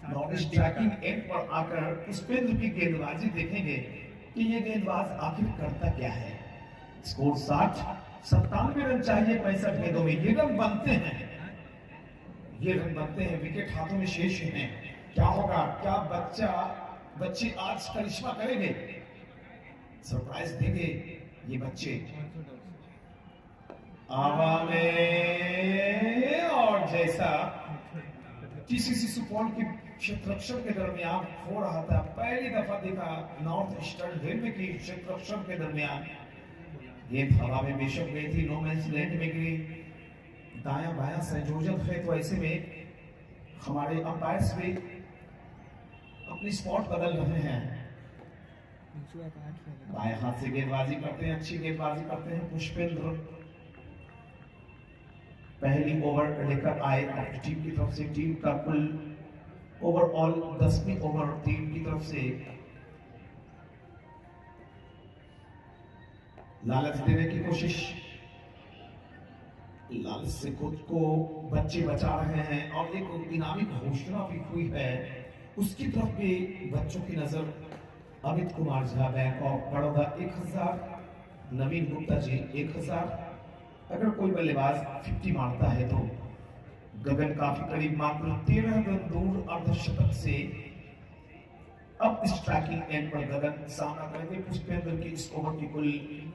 नॉन स्ट्राइकिंग एंड पर आकर पुष्पेंद्र की गेंदबाजी देखेंगे कि ये गेंदबाज आखिर करता क्या है। स्कोर 60, 97 रन चाहिए 65 गेंदों में। ये रन बनते हैं, ये रन बनते हैं, विकेट हाथों में शेष हैं। क्या होगा, क्या बच्चे आज करिश्मा करेंगे, सरप्राइज देंगे ये बच्चे आवा में। और जैसा टीसीसी सुपौल की क्षेत्ररक्षण के दरमियान हो रहा था, पहली दफा देखा नॉर्थ ईस्टर्न रेलवे की क्षेत्ररक्षण के दरमियान गेंद हवा में बेशक गई थी, नो मैंस लैंड में गिरी, दायां बायां संयोजन है, तो ऐसे में हमारे अंपायर्स भी अपनी स्पॉट बदल रहे हैं। बाएं हाथ से गेंदबाजी करते हैं, अच्छी गेंदबाजी करते हैं पुष्पेंद्र। पहली ओवर लेकर आए अपनी टीम की तरफ से, टीम का कुल ओवरऑल 10वीं ओवर टीम की तरफ से। लालच देने की कोशिश, लालच से खुद को बच्चे बचा रहे हैं, और एक इनामी घोषणा भी हुई है, उसकी तरफ भी बच्चों की नजर। अमित कुमार झा बैंक ऑफ बड़ौदा 1000, नवीन गुप्ता जी 1000। अगर कोई बल्लेबाज 50 मारता है तो गगन काफी करीब, मात्र 13 रन दूर अर्धशतक से। अब स्ट्राइकिंग एंड पर गगन सामना करेंगे पुष्पेंद्र की इस ओवर की कुल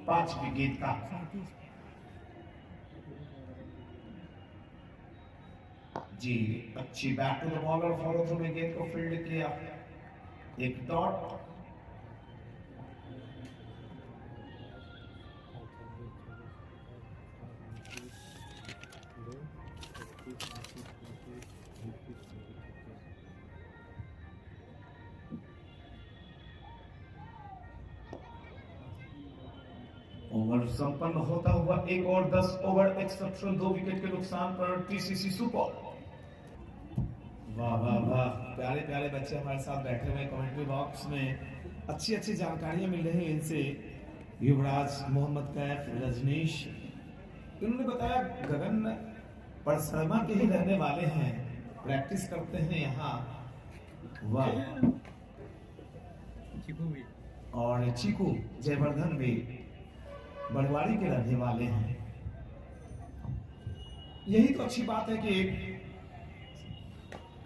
5 विकेट का। जी अच्छी back to the bowler, follow through में गेंद को फील्ड किया, एक डॉट। ओवर संपन्न होता हुआ एक और 10 ओवर एक्सेप्शनल 2 विकेट के नुकसान पर टीसीसी सुपौल। वाह वाह वाह, प्यारे प्यारे बच्चे हमारे साथ बैठे हुए कमेंट्री बॉक्स में, अच्छी अच्छी जानकारियां मिल रही हैं इनसे। युवराज, मोहम्मद कैफ, रजनीश, इन्होंने बताया गगन परसरमा के ही रहने वाले हैं, प्रैक्टिस करते हैं यहाँ। वाह, और चीकू जयवर्धन भी बड़वाड़ी के रहने वाले हैं। यही तो अच्छी बात है कि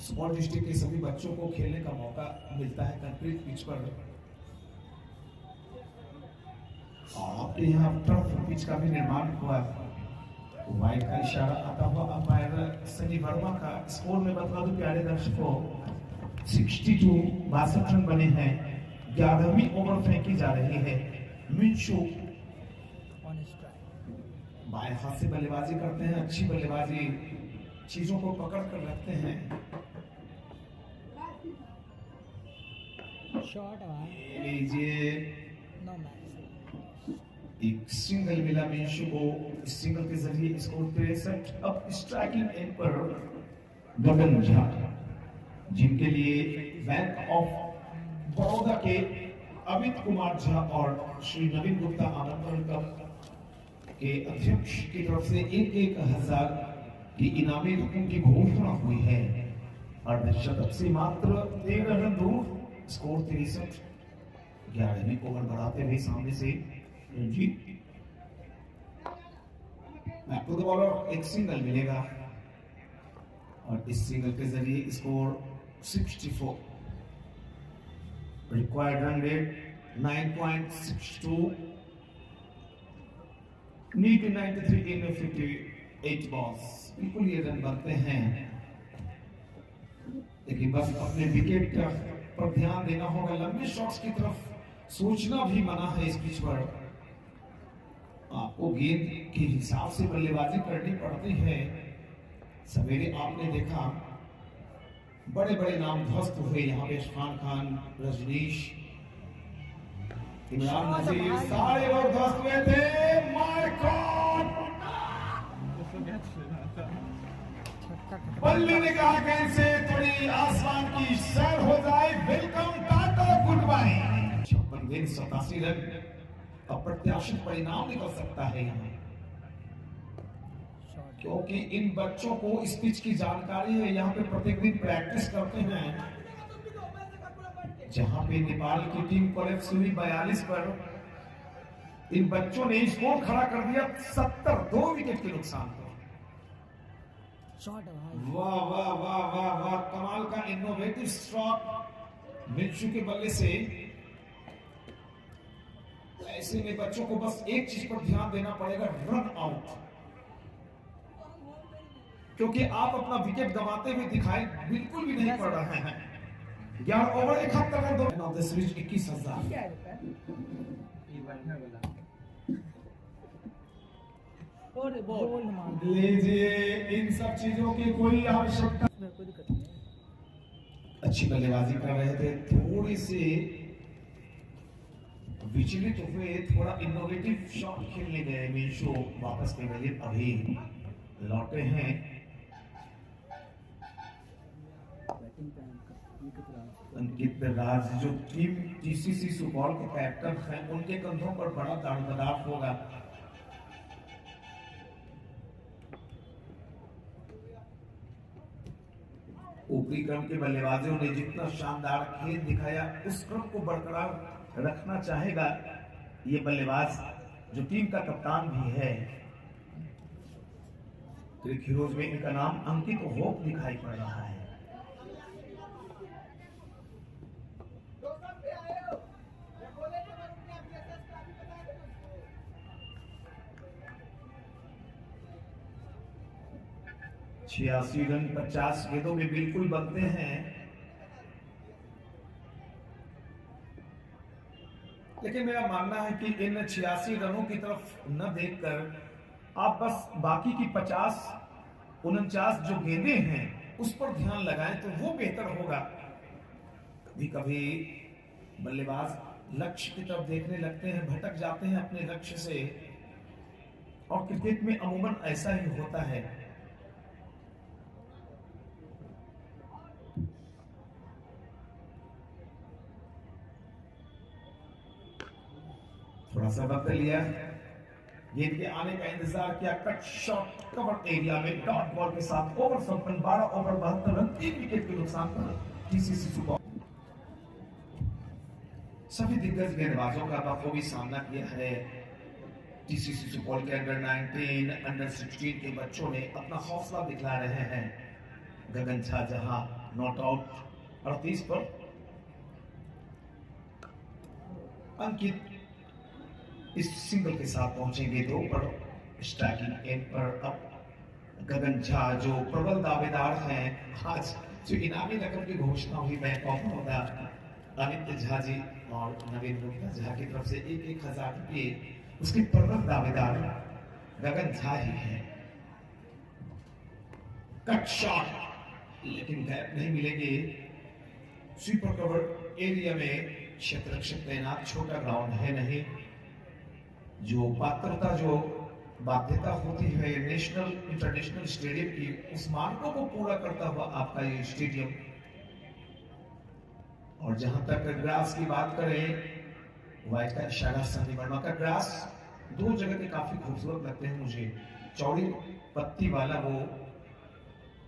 सुपौल डिस्ट्रिक्ट के सभी बच्चों को खेलने का मौका मिलता है कंक्रीट पिच पर। और आपके यहाँ टर्फ पिच का भी निर्माण हुआ, वाइड का इशारा आता हुआ अंपायर सनी वर्मा का। स्कोर में बता दूं प्यारे दर्शकों, 62 रन बने हैं, 11वीं ओवर फेंकी जा रही है। मिंशू बाएं हाथ से बल्लेबाजी करते हैं, अच्छी बल्लेबाजी, चीजों को पकड़ कर रखते हैं। लीजिए एक सिंगल मिला मिंशू को, सिंगल के जरिए स्कोर 63। अब स्ट्राइकिंग एंड पर गगन झा, जिनके लिए बैंक ऑफ बड़ौदा के अमित कुमार झा और श्री नवीन गुप्ता आमंत्रण कप के अध्यक्ष की तरफ से 1,000 की इनामी रकम की घोषणा हुई है। अर्धशतक से मात्र 13 रन दूर, स्कोर 63। 11वीं ओवर बढ़ाते हुए सामने से Ranjit, back to the bowler, एक सिंगल मिलेगा और इस सिंगल के जरिए score 64। Required run rate 9.62, need 93 in 58 balls. बिल्कुल ये रन बनते हैं। लेकिन बस अपने विकेट पर ध्यान देना होगा। लंबे शॉट्स की तरफ सोचना भी मना है इस पिच पर। आपको गेंद के हिसाब से बल्लेबाजी करनी पड़ती है। सवेरे आपने देखा बड़े बड़े नाम ध्वस्त हुए यहाँ पे, इरफान खान, रजनीश, इमरान नजीर, सारे लोग ध्वस्त हुए थे। माय गॉड, बल्ले ने कहा गेंद से थोड़ी आसमान की सैर हो जाए। Welcome, Tata, good bye. 56 गेंद 87 रन, अप्रत्याशित परिणाम निकल सकता है यहाँ, क्योंकि इन बच्चों को इस पिच की जानकारी है। यहाँ पे प्रत्येक दिन प्रैक्टिस करते हैं। जहां पे नेपाल की टीम कोलैप्स हुई 42 पर, इन बच्चों ने स्कोर खड़ा कर दिया 70, 2 विकेट के नुकसान पर। वाह वाह वाह वाह वाह, कमाल का इनोवेटिव स्ट्रोक मिंचू के बल्ले से। ऐसे में बच्चों को बस एक चीज पर ध्यान देना पड़ेगा, रन आउट, क्योंकि आप अपना विकेट गंवाते हुए दिखाई बिल्कुल भी नहीं पड़ रहे हैं। 11 ओवर 71 रन, 21,000। लीजिए, इन सब चीजों की कोई आवश्यकता। अच्छी बल्लेबाजी कर रहे थे, थोड़ी सी विचलित हुए, थोड़ा इनोवेटिव शॉट खेलने गए। मिंशो वापस के लिए अभी लौटे हैं। अंकित राज जो टीम टीसीसी सुपौल के कैप्टन हैं, उनके कंधों पर बड़ा दारोमदार होगा। ऊपरी क्रम के बल्लेबाजों ने जितना शानदार खेल दिखाया, उस क्रम को बरकरार रखना चाहेगा ये बल्लेबाज, जो टीम का कप्तान भी है। क्रिक हीरोज में इनका नाम अंकित होप दिखाई पड़ रहा है। छियासी रन 50 गेंदों में बिल्कुल बनते हैं, लेकिन मेरा मानना है कि इन 86 रनों की तरफ न देखकर आप बस बाकी की 50-49 जो गेंदें हैं उस पर ध्यान लगाएं तो वो बेहतर होगा। कभी कभी बल्लेबाज लक्ष्य की तरफ देखने लगते हैं, भटक जाते हैं अपने लक्ष्य से, और क्रिकेट में अमूमन ऐसा ही होता है। थोड़ा सा वक्त लिया, गेंद के आने का इंतजार किया, कट शॉट कवर एरिया में डॉट बॉल के साथ ओवर संपन्न। 12 ओवर 72 रन, 3 विकेट के नुकसान पर टीसीसी सुपौल। सभी दिग्गज गेंदबाजों का बखूबी सामना किया है। टीसीसी सुपौल के अंडर 19, अंडर 16 के बच्चों ने अपना हौसला दिखला रहे हैं। गगन झा जहां नॉट आउट 38 पर, अंकित इस सिंगल के साथ पहुंचेंगे 2 पर स्ट्राइकिंग एंड पर। अब गगन झा जो प्रबल दावेदार हैं, आज जो इनामी रकम की घोषणा हुई बैंक ऑफ बड़ौदा, अमित झा जी और नवीन गुप्ता झा की तरफ से 1,000 रुपये, उसके प्रबल दावेदार गगन झा ही है। कट शॉट, लेकिन गैप नहीं मिलेंगे। स्वीपर कवर एरिया में क्षेत्ररक्षक तैनात, छोटा ग्राउंड है नहीं। जो पात्रता, जो बाध्यता होती है नेशनल इंटरनेशनल स्टेडियम की, उस मानकों को पूरा करता हुआ आपका ये स्टेडियम। और जहां तक ग्रास की बात करें, व्हाइट का इशारा सनी वर्मा का ग्रास 2 जगह पे काफी खूबसूरत लगते हैं मुझे। चौड़ी पत्ती वाला वो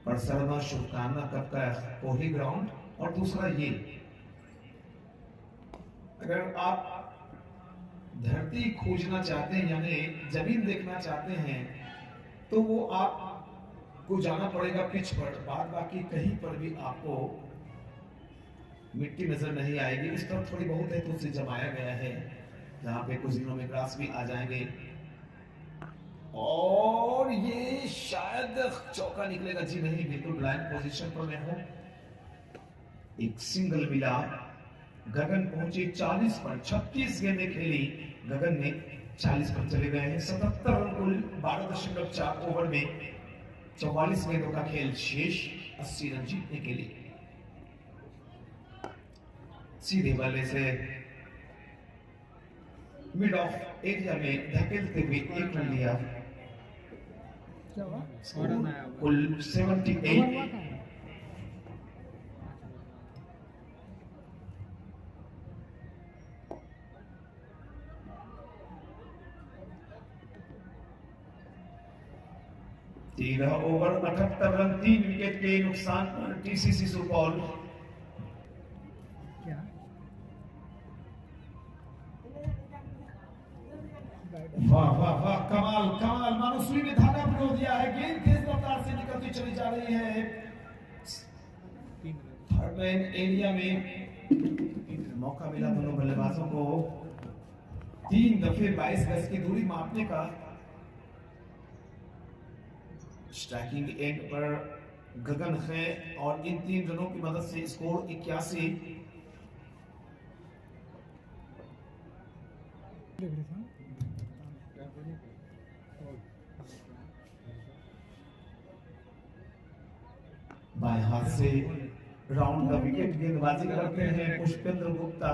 परसरमा शुभकामना कप का कोहली ग्राउंड, और दूसरा ये। अगर आप धरती खोजना चाहते हैं, यानी जमीन देखना चाहते हैं, तो वो आपको जाना पड़ेगा पिच पर। बाद बाकी कहीं पर भी आपको मिट्टी नजर नहीं आएगी। इस तरफ थोड़ी बहुत है तो उसे जमाया गया है, जहां पे कुछ दिनों में ग्रास भी आ जाएंगे। और ये शायद चौका निकलेगा, जी नहीं, बिल्कुल ब्लाइंड पोजीशन पर मैं हूं। एक सिंगल मिला। गगन पहुंचे 40 पर, 36 गेंदें खेली गगन ने, 40 पर चले गए हैं। 77 रन कुल 12.4 ओवर में, 44 गेंदों का खेल शेष, 80 रन जीतने के लिए। सीधे बल्ले से मिड ऑफ एरिया में धकेलते हुए 1 रन लिया। क्या हुआ? कुल 78। हुआ क्या? तेरह ओवर 78 रन, 3 विकेट के नुकसान पर टीसीसी सुपौल। क्या? वाह वाह वाह, कमाल कमाल, मानुश्री ने धागा पिरो दिया है। गेंद तेज रफ्तार से निकलती चली जा रही है। थर्ड मैन एरिया में मौका मिला दोनों बल्लेबाजों को 3 दफे 22 गज की दूरी मापने का। स्ट्राइकिंग एंड पर गगन है और इन 3 रनों की मदद से स्कोर 81। बाएं हाथ से राउंड का विकेट गेंदबाजी करते हैं पुष्पेंद्र गुप्ता।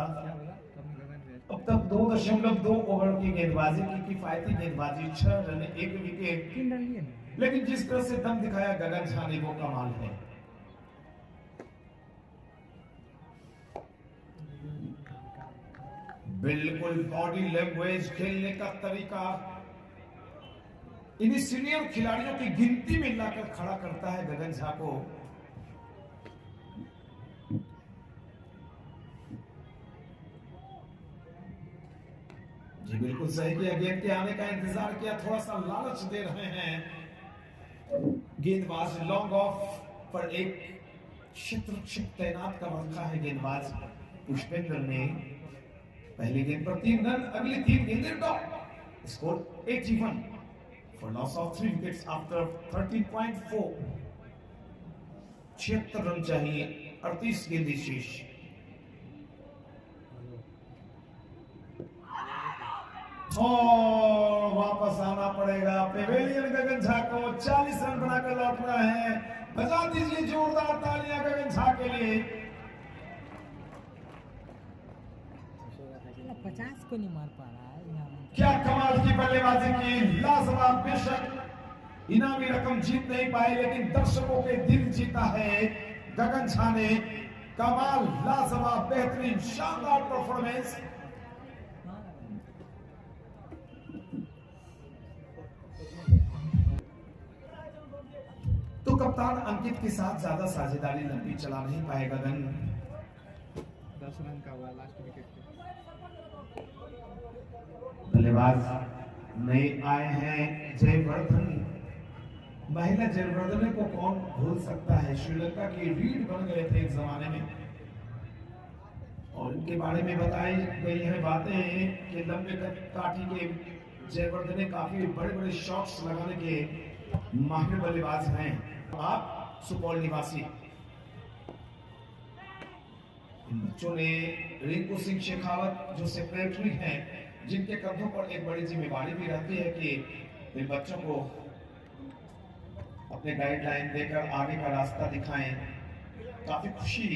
अब तक 2.2 ओवर की गेंदबाजी की किफायती गेंदबाजी, 6 रन 1 विकेट। 3 रन लिए। लेकिन जिस तरह से दम दिखाया गगन झा ने वो कमाल है। बिल्कुल बॉडी लैंग्वेज, खेलने का तरीका इन्हीं सीनियर खिलाड़ियों की गिनती में लाकर खड़ा करता है गगन झा को। जी बिल्कुल सही किया, गेंद के आने का इंतजार किया, थोड़ा सा लालच दे रहे हैं। गेंदबाज लॉन्ग ऑफ पर एक क्षेत्र तैनात कर रखा है गेंदबाज पुष्पेंद्र ने। पहली गेंद पर 3 रन, अगली 3 गेंदें dot. Score 81 for loss of 3 wickets after 13.4। 76 run चाहिए, 38 गेंदें शेष। और वापस आना पड़ेगा पेवेलियन गगन झा को। 40 रन बनाकर लौट रहे हैं। बजा दीजिए जोरदार तालियां गगन झा के लिए। 50 को नहीं मार पा रहा है इनाम। क्या कमाल की बल्लेबाजी की, लाजवाब। बेशक इनामी रकम जीत नहीं पाए लेकिन दर्शकों के दिल जीता है गगन झा ने। कमाल, लाजवाब, बेहतरीन, शानदार परफॉर्मेंस। तो कप्तान अंकित के साथ ज्यादा साझेदारी लंबी चला नहीं पाए गगन। 10 रन का हुआ लास्ट विकेट पे। बल्लेबाज नए आए हैं जयवर्धन। महिला जयवर्धन को कौन भूल सकता है, श्रीलंका की रीढ़ बन गए थे एक जमाने में। और उनके बारे में बताई गई है बातें कि लंबे काठी के जयवर्धन काफी बड़े बड़े शॉट्स लगाने के माहिर बल्लेबाज हैं। आप सुपौल निवासी। इन बच्चों ने रिंकू सिंह शेखावत जो सेक्रेटरी हैं, जिनके कंधों पर एक बड़ी जिम्मेदारी भी रहती है कि इन बच्चों को अपने गाइडलाइन देकर आगे का रास्ता दिखाएं। काफी खुशी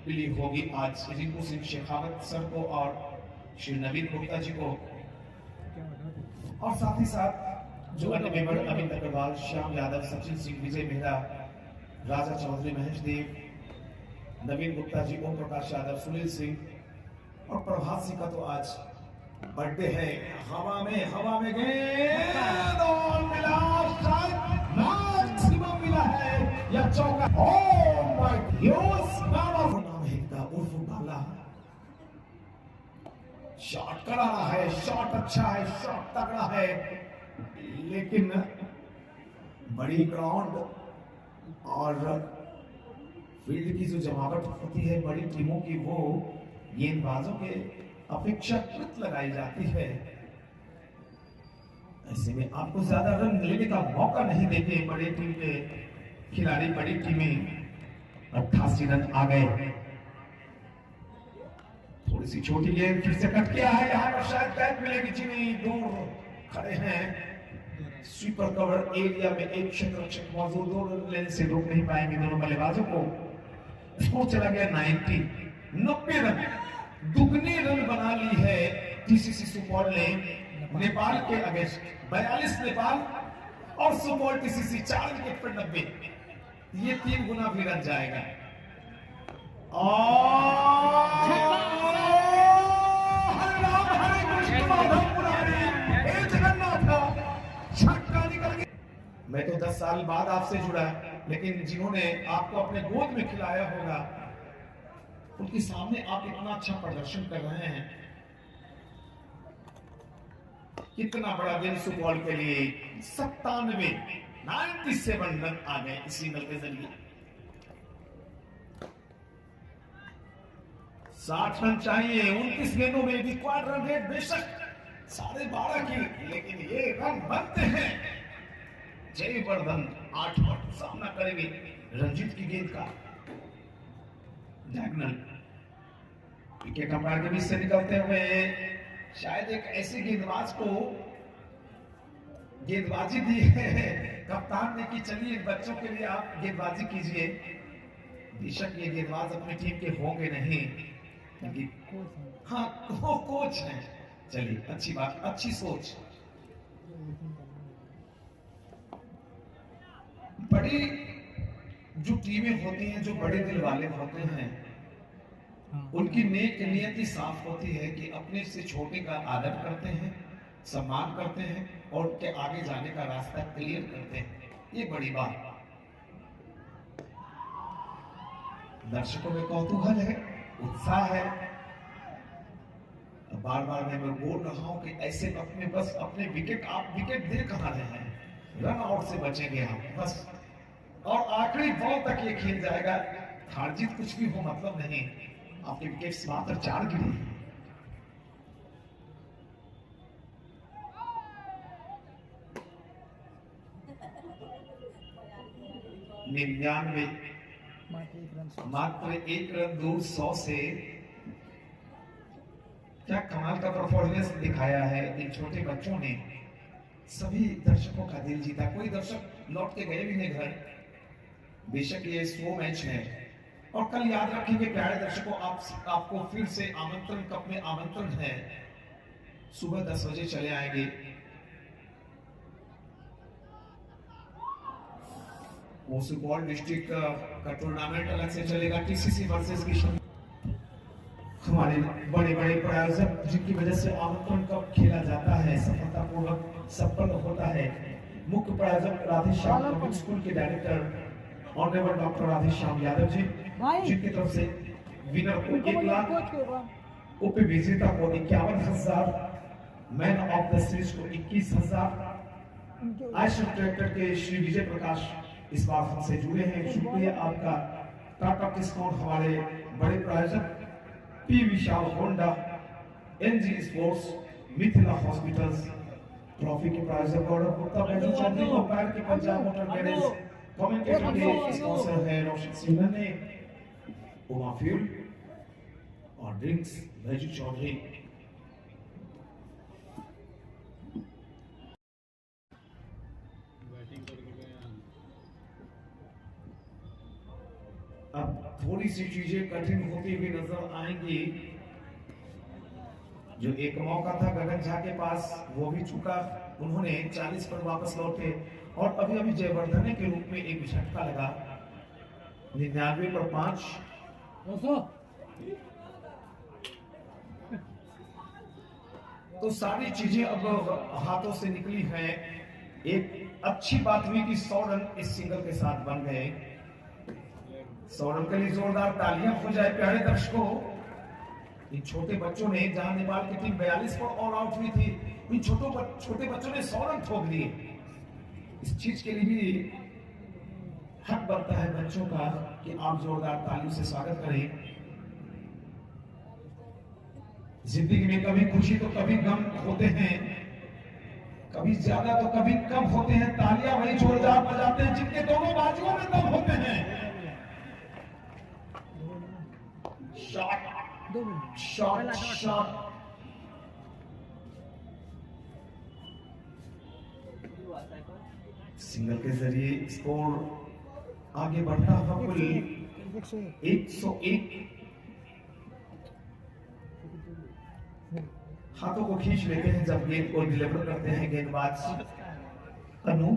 मिली होगी आज रिंकू सिंह शेखावत सर को और श्री नवीन गुप्ता जी को, और साथ ही साथ जो अन्य मेंबर अमित अग्रवाल, श्याम यादव, सचिन सिंह, विजय मेहरा, राजा चौधरी, महेश देव, नवीन गुप्ता जी, ओम प्रकाश यादव, सुनील सिंह और प्रभात सिंह का तो आज बर्थडे है। हवा में गेंद और मिला, मैक्सिमम मिला है या चौका। ओह माय गॉड, नाम है इनका उर्फ भाला। शॉट करा है, शॉट अच्छा है, शॉट तगड़ा है, लेकिन बड़ी ग्राउंड और फील्ड की जो जमावट होती है बड़ी टीमों की, वो गेंदबाजों के अपेक्षाकृत लगाई जाती है। ऐसे में आपको ज्यादा रन लेने का मौका नहीं देते बड़ी टीम के खिलाड़ी। बड़ी टीमें 88 रन आ गए। सी छोटी गेंद फिर से कट किया है, यहाँ पर शायद कैच मिलेगी। चीनी दूर खड़े हैं, स्वीपर कवर एरिया में एक क्षेत्ररक्षक मौजूद, 2 रन लेने से रोक नहीं पाएंगे दोनों बल्लेबाजों को। स्कोर चला गया 90 रन, दुगनी रन बना ली है टीसीसी सुपौल ने नेपाल के अगेंस्ट। 42 नेपाल और सुपौल टीसीसी 4 विकेट पर 90, ये 3 गुना भी रन जाएगा। मैं तो 10 साल बाद आपसे जुड़ा, लेकिन जिन्होंने आपको अपने गोद में खिलाया होगा उनके सामने आप इतना अच्छा प्रदर्शन कर रहे हैं। कितना बड़ा दिन सुपौल के लिए। 97 रन आ गए इस सिंगल के जरिए। 60 रन चाहिए 29 गेंदों में। रिक्वायर्ड रन रेट बेशक 12.5 की, लेकिन ये रन बनते हैं। जयवर्धन 8 पर सामना करेंगे रंजीत की गेंद का। डायगोनल विकेट अंपायर के बीच से निकलते हुए शायद एक ऐसे गेंदबाज को गेंदबाजी दी है कप्तान ने कि चलिए बच्चों के लिए आप गेंदबाजी कीजिए। बेशक ये गेंदबाज अपनी टीम के होंगे नहीं, लेकिन हाँ कोच हैं। चलिए अच्छी बात, अच्छी सोच। बड़ी जो टीमें होती हैं, जो बड़े दिल वाले होते हैं, उनकी नेक नियति साफ होती है कि अपने से छोटे का आदर करते हैं, सम्मान करते हैं और उनके आगे जाने का रास्ता क्लियर करते हैं। ये बड़ी बात। दर्शकों में कौतूहल है, उत्साह है। बार बार मैं बोल रहा हूं कि ऐसे वक्त में बस अपने विकेट, आप विकेट दे कहां रहे हैं, रन आउट से बचेंगे आप बस। और आखिरी बॉल तक ये खेल जाएगा। हार जीत कुछ भी हो मतलब नहीं, आपके विकेट मात्र 4 गिरे। 99 मात्र 1 रन दूर 100 से। क्या कमाल का परफॉर्मेंस दिखाया है इन छोटे बच्चों ने। सभी दर्शकों का दिल जीता। कोई दर्शक लौट के गए भी नहीं घर। बेशक ये स्लो मैच है और कल याद रखेंगे प्यारे दर्शकों, आपको फिर से आमंत्रण, कप में आमंत्रण है। सुबह 10 बजे चले आएंगे। वो सुपौल डिस्ट्रिक्ट का टूर्नामेंट अलग से चलेगा। टीसीसी वर्सेस किशन, हमारे बड़े बड़े प्रायोजक जिनकी वजह से आमंत्रण कप खेला जाता है सफलतापूर्वक सफल होता है। मुख्य प्रायोजक राधेश्याम पब्लिक स्कूल के director honourable doctor Radheshyam Yadav ji, जिनकी तरफ से विनर को 1 लाख, उप विजेता को 51,000, मैन ऑफ द सीरीज को 21,000। आयुष ट्रैक्टर के श्री विजय प्रकाश इस बार हमसे जुड़े हैं, शुक्रिया आपका। टाटा डिस्काउंट हमारे बड़े प्रायोजक, P Vishal Honda, NG sports, Mithila hospitals, trophy के प्रायोजक गौरव गुप्ता, बैजू चौधरी, अंपायर के पंजाब मोटर गैरेज, कमेंटेटर के स्पॉन्सर है रोशन सिंह ने, उमा फ्यूल और ड्रिंक्स बैजू चौधरी। अब थोड़ी सी चीजें कठिन होती हुई नजर आएंगी। जो एक मौका था गगन झा के पास वो भी चुका, उन्होंने 40 पर वापस लौटे और अभी अभी जयवर्धने के रूप में एक झटका लगा 99 पर 5। तो सारी चीजें अब हाथों से निकली हैं। एक अच्छी बात हुई कि 100 रन इस सिंगल के साथ बन गए। 100 रन के लिए जोरदार तालियां हो जाए प्यारे दर्शकों। इन छोटे बच्चों ने, जहां नेपाल की टीम 42 पर ऑल आउट हुई थी, इन छोटे बच्चों ने 100 रन ठोक दिए। इस चीज के लिए भी हक बनता है बच्चों का कि आप जोरदार तालियों से स्वागत करें। जिंदगी में कभी खुशी तो कभी गम होते हैं, कभी ज्यादा तो कभी कम होते हैं। तालियां वही जोरदार बजाते हैं जिनके दोनों बाजुओं में दम होते हैं। Shot 2 minute shot shot single के जरिए स्कोर आगे बढ़ता हुआ कुल 101 हाथों को खींच लेते हैं जब गेंद को डिलीवर करते हैं गेंदबाज अनु।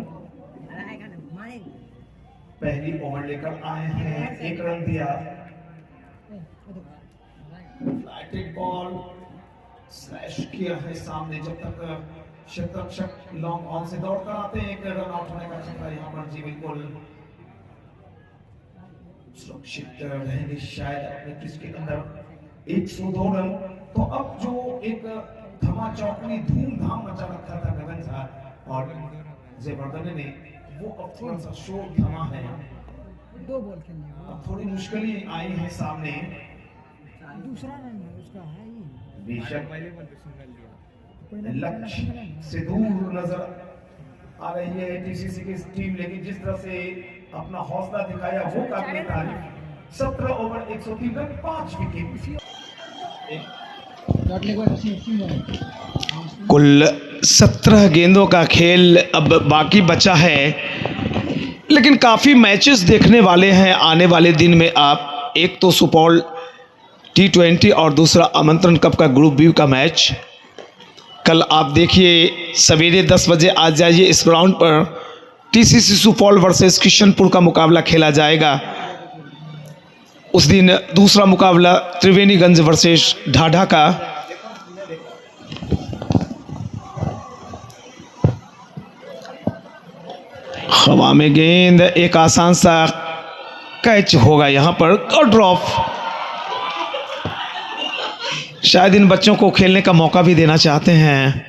पहली ओवर लेकर आए हैं, 1 रन दिया। फ्लाइटेड बॉल स्लैश किया है सामने, जब तक शतरक्षक लॉन्ग ऑन से दौड़ कर आते हैं 1 रन आउट होने का खतरा यहाँ पर जी बिल्कुल सुरक्षित रहेंगे शायद अपने क्रीज के अंदर। 102 रन। तो अब जो एक धमाचौकड़ी धूमधाम मचा रखा था गगन झा और जयवर्धन ने, वो अब थोड़ा सा शोर थमा है। 2 बॉल खेलने अब थोड़ी मुश्किलें आई हैं सामने। दूसरा रन है उसका है ही। बेशक पहले बॉल पे सिंगल दिया। लक्ष्य से दूर नजर आ रही है टीसीसी की टीम, लेकिन जिस तरह से अपना हौसला दिखाया वो काबिल तारीफ। 17 ओवर 103 रन 5 विकेट। कुल 17 गेंदों का खेल अब बाकी बचा है, लेकिन काफ़ी मैचेस देखने वाले हैं आने वाले दिन में आप। एक तो सुपौल T20 और दूसरा आमंत्रण कप का ग्रुप बी का मैच। कल आप देखिए सवेरे 10 बजे आ जाइए इस ग्राउंड पर, टीसीसी सुपौल वर्सेस किशनपुर का मुकाबला खेला जाएगा। उस दिन दूसरा मुकाबला त्रिवेणीगंज वर्सेस ढाढा का। हवा में गेंद, एक आसान सा कैच होगा यहाँ पर और ड्रॉप। शायद इन बच्चों को खेलने का मौका भी देना चाहते हैं,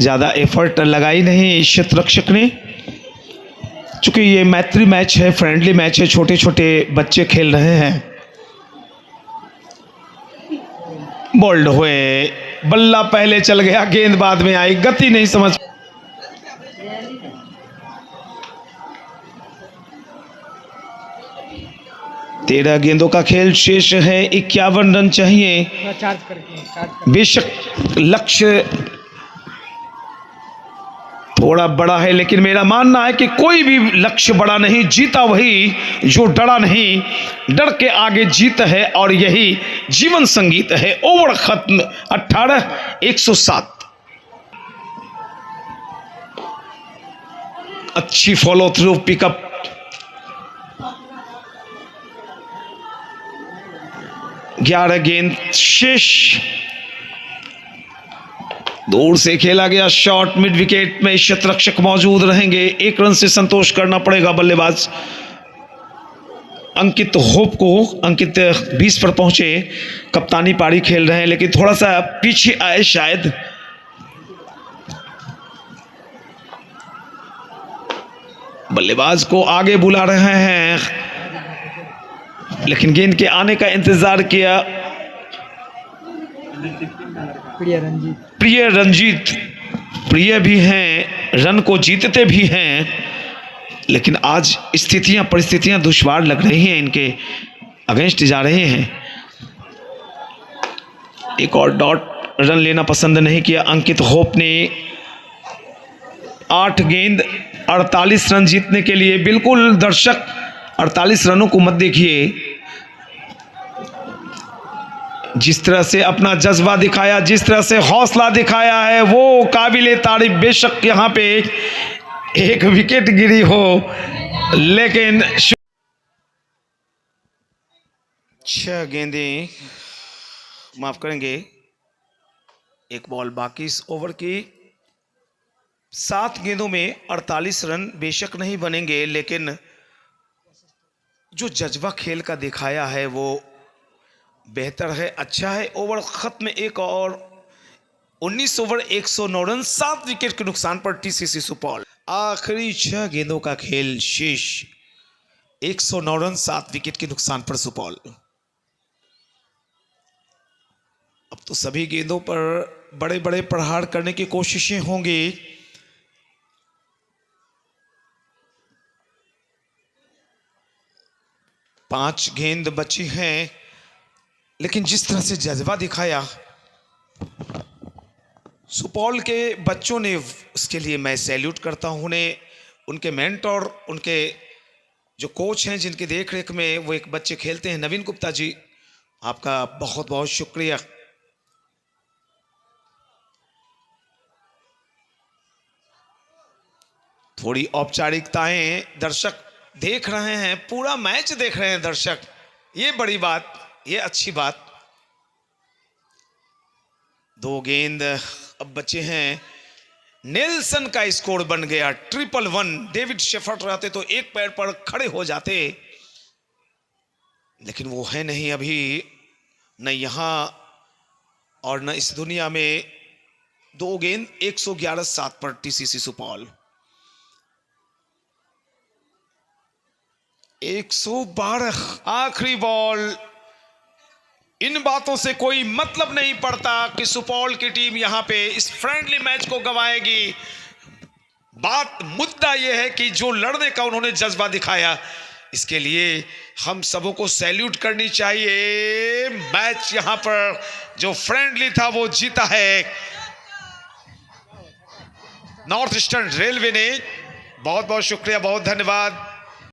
ज़्यादा एफर्ट लगाई नहीं इस क्षेत्ररक्षक ने, चूंकि ये मैत्री मैच है, फ्रेंडली मैच है, छोटे छोटे बच्चे खेल रहे हैं। बोल्ड हुए, बल्ला पहले चल गया, गेंद बाद में आई, गति नहीं समझ। तेरह गेंदों का खेल शेष है, 51 रन चाहिए। बेशक लक्ष्य थोड़ा बड़ा है, लेकिन मेरा मानना है कि कोई भी लक्ष्य बड़ा नहीं, जीता वही जो डरा नहीं। डर के आगे जीत है और यही जीवन संगीत है। ओवर खत्म 18-107। अच्छी फॉलो थ्रू पिकअप। ग्यारह गेंद शेष, दूर से खेला गया शॉट, मिड विकेट में शतरक्षक मौजूद रहेंगे। 1 रन से संतोष करना पड़ेगा बल्लेबाज अंकित होप को। अंकित 20 पर पहुंचे, कप्तानी पारी खेल रहे हैं, लेकिन थोड़ा सा पीछे आए शायद। बल्लेबाज को आगे बुला रहे हैं, लेकिन गेंद के आने का इंतजार किया। प्रिय रंजीत प्रिय भी हैं, रन को जीतते भी हैं, लेकिन आज परिस्थितियां दुश्वार लग रही हैं, इनके अगेंस्ट जा रहे हैं। एक और डॉट रन लेना पसंद नहीं किया अंकित होप ने। 8 गेंद 48 रन जीतने के लिए। बिल्कुल दर्शक 48 रनों को मत देखिए, जिस तरह से अपना जज्बा दिखाया, जिस तरह से हौसला दिखाया है, वो काबिले तारीफ। बेशक यहाँ पे एक विकेट गिरी हो, लेकिन 6 गेंदें, माफ करेंगे, 1 बॉल बाकी इस ओवर की। 7 गेंदों में 48 रन बेशक नहीं बनेंगे, लेकिन जो जज्बा खेल का दिखाया है वो बेहतर है, अच्छा है। ओवर खत्म 1 और 19 ओवर 109 रन, 7 विकेट के नुकसान पर टीसीसी सुपौल। आखिरी 6 गेंदों का खेल शेष, 109 रन 7 विकेट के नुकसान पर सुपौल। अब तो सभी गेंदों पर बड़े बड़े प्रहार करने की कोशिशें होंगी। पांच गेंद बची हैं। लेकिन जिस तरह से जज्बा दिखाया सुपौल के बच्चों ने, उसके लिए मैं सैल्यूट करता हूं उन्हें। उनके मेंटोर, उनके जो कोच हैं जिनकी देखरेख में वो एक बच्चे खेलते हैं, नवीन गुप्ता जी, आपका बहुत बहुत शुक्रिया। थोड़ी औपचारिकताएं, दर्शक देख रहे हैं, पूरा मैच देख रहे हैं दर्शक, ये बड़ी बात, ये अच्छी बात। 2 गेंद अब बचे हैं। नेल्सन का स्कोर बन गया 111। डेविड शेफर्ड रहते तो एक पैर पर खड़े हो जाते, लेकिन वो है नहीं अभी, न यहां और न इस दुनिया में। 2 गेंद 111-7 पर टीसीसी सुपौल। 112 आखिरी बॉल। इन बातों से कोई मतलब नहीं पड़ता कि सुपौल की टीम यहां पे इस फ्रेंडली मैच को गंवाएगी। मुद्दा यह है कि जो लड़ने का उन्होंने जज्बा दिखाया, इसके लिए हम सबों को सैल्यूट करनी चाहिए। मैच यहां पर जो फ्रेंडली था वो जीता है नॉर्थ ईस्टर्न रेलवे ने। बहुत बहुत शुक्रिया, बहुत धन्यवाद।